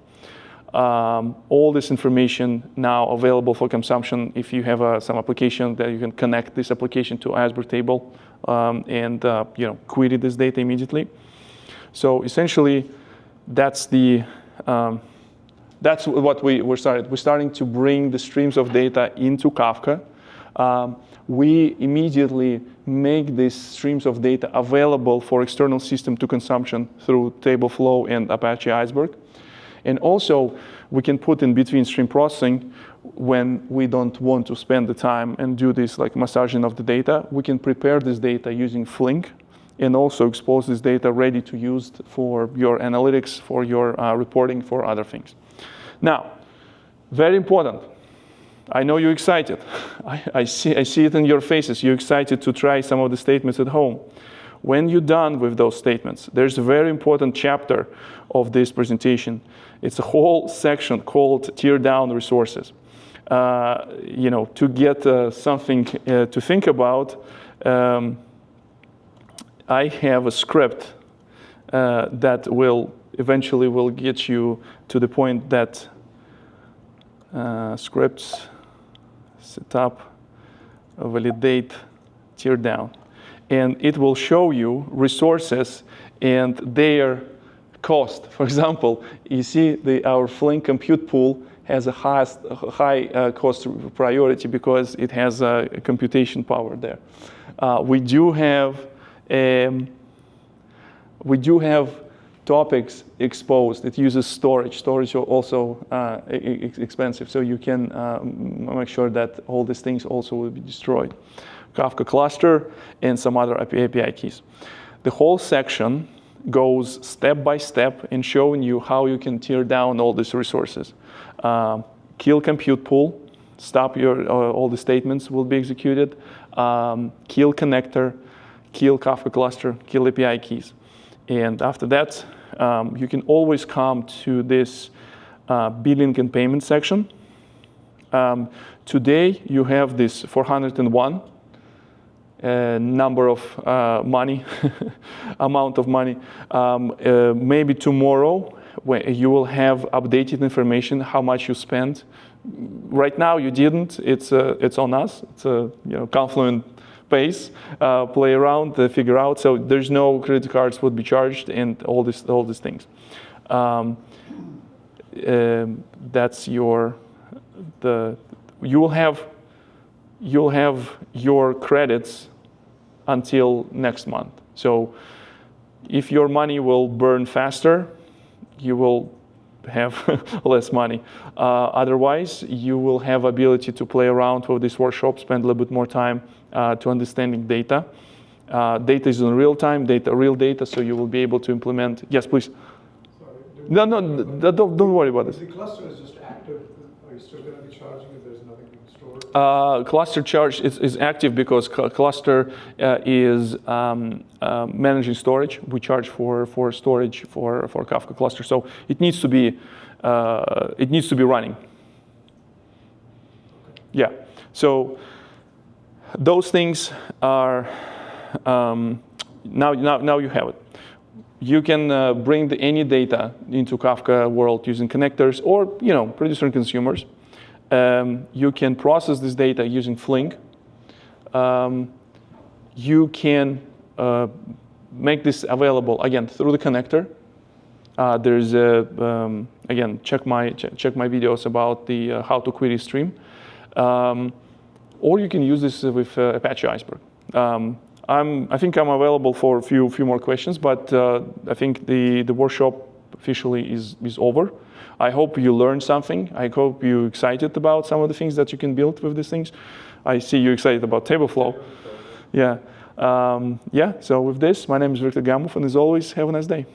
All this information now available for consumption if you have some application that you can connect this application to Iceberg table and query this data immediately. So essentially, that's what we're started. We're starting to bring the streams of data into Kafka. We immediately make these streams of data available for external system to consumption through Tableflow and Apache Iceberg. And also, we can put in between stream processing when we don't want to spend the time and do this like massaging of the data. We can prepare this data using Flink and also expose this data ready to use for your analytics, for your reporting, for other things. Now, very important. I know you're excited. I see it in your faces. You're excited to try some of the statements at home. When you're done with those statements, there's a very important chapter of this presentation. It's a whole section called Tear Down Resources. To get something to think about, I have a script that will eventually get you to the point that scripts, set up, validate, tear down. And it will show you resources and their cost. For example, you see our Flink compute pool has a high cost priority because it has a computation power there. We do have topics exposed. It uses storage. Storage are also expensive, so you can make sure that all these things also will be destroyed. Kafka cluster and some other API keys. The whole section goes step by step in showing you how you can tear down all these resources. Kill compute pool, stop all the statements will be executed. Kill connector, kill Kafka cluster, kill API keys. And after that, you can always come to this billing and payment section. Today, you have this 401 number of money, amount of money. Maybe tomorrow, when you will have updated information how much you spent. Right now, you didn't. It's on us. It's Confluent pays, play around, figure out. So there's no credit cards would be charged and all these things. That's you'll have your credits until next month. So if your money will burn faster, you will have less money. Otherwise, you will have ability to play around with this workshop, spend a little bit more time to understanding data. Data is in real time, real data, so you will be able to implement. Yes, please. Sorry. No, don't worry about If this. the cluster is just active, are you still going to be charging if there's nothing being stored? Cluster charge is active because cluster is managing storage. We charge for storage for Kafka cluster, so it needs to be running. Yeah. So those things are now you have it. You can bring any data into Kafka world using connectors or producer and consumers. You can process this data using Flink. You can make this available again through the connector. There's again check my videos about the how to query stream, or you can use this with Apache Iceberg. I think I'm available for a few more questions, but I think the workshop officially is over. I hope you learned something. I hope you're excited about some of the things that you can build with these things. I see you're excited about Tableflow. Yeah. So with this, my name is Victor Gamov, and as always, have a nice day.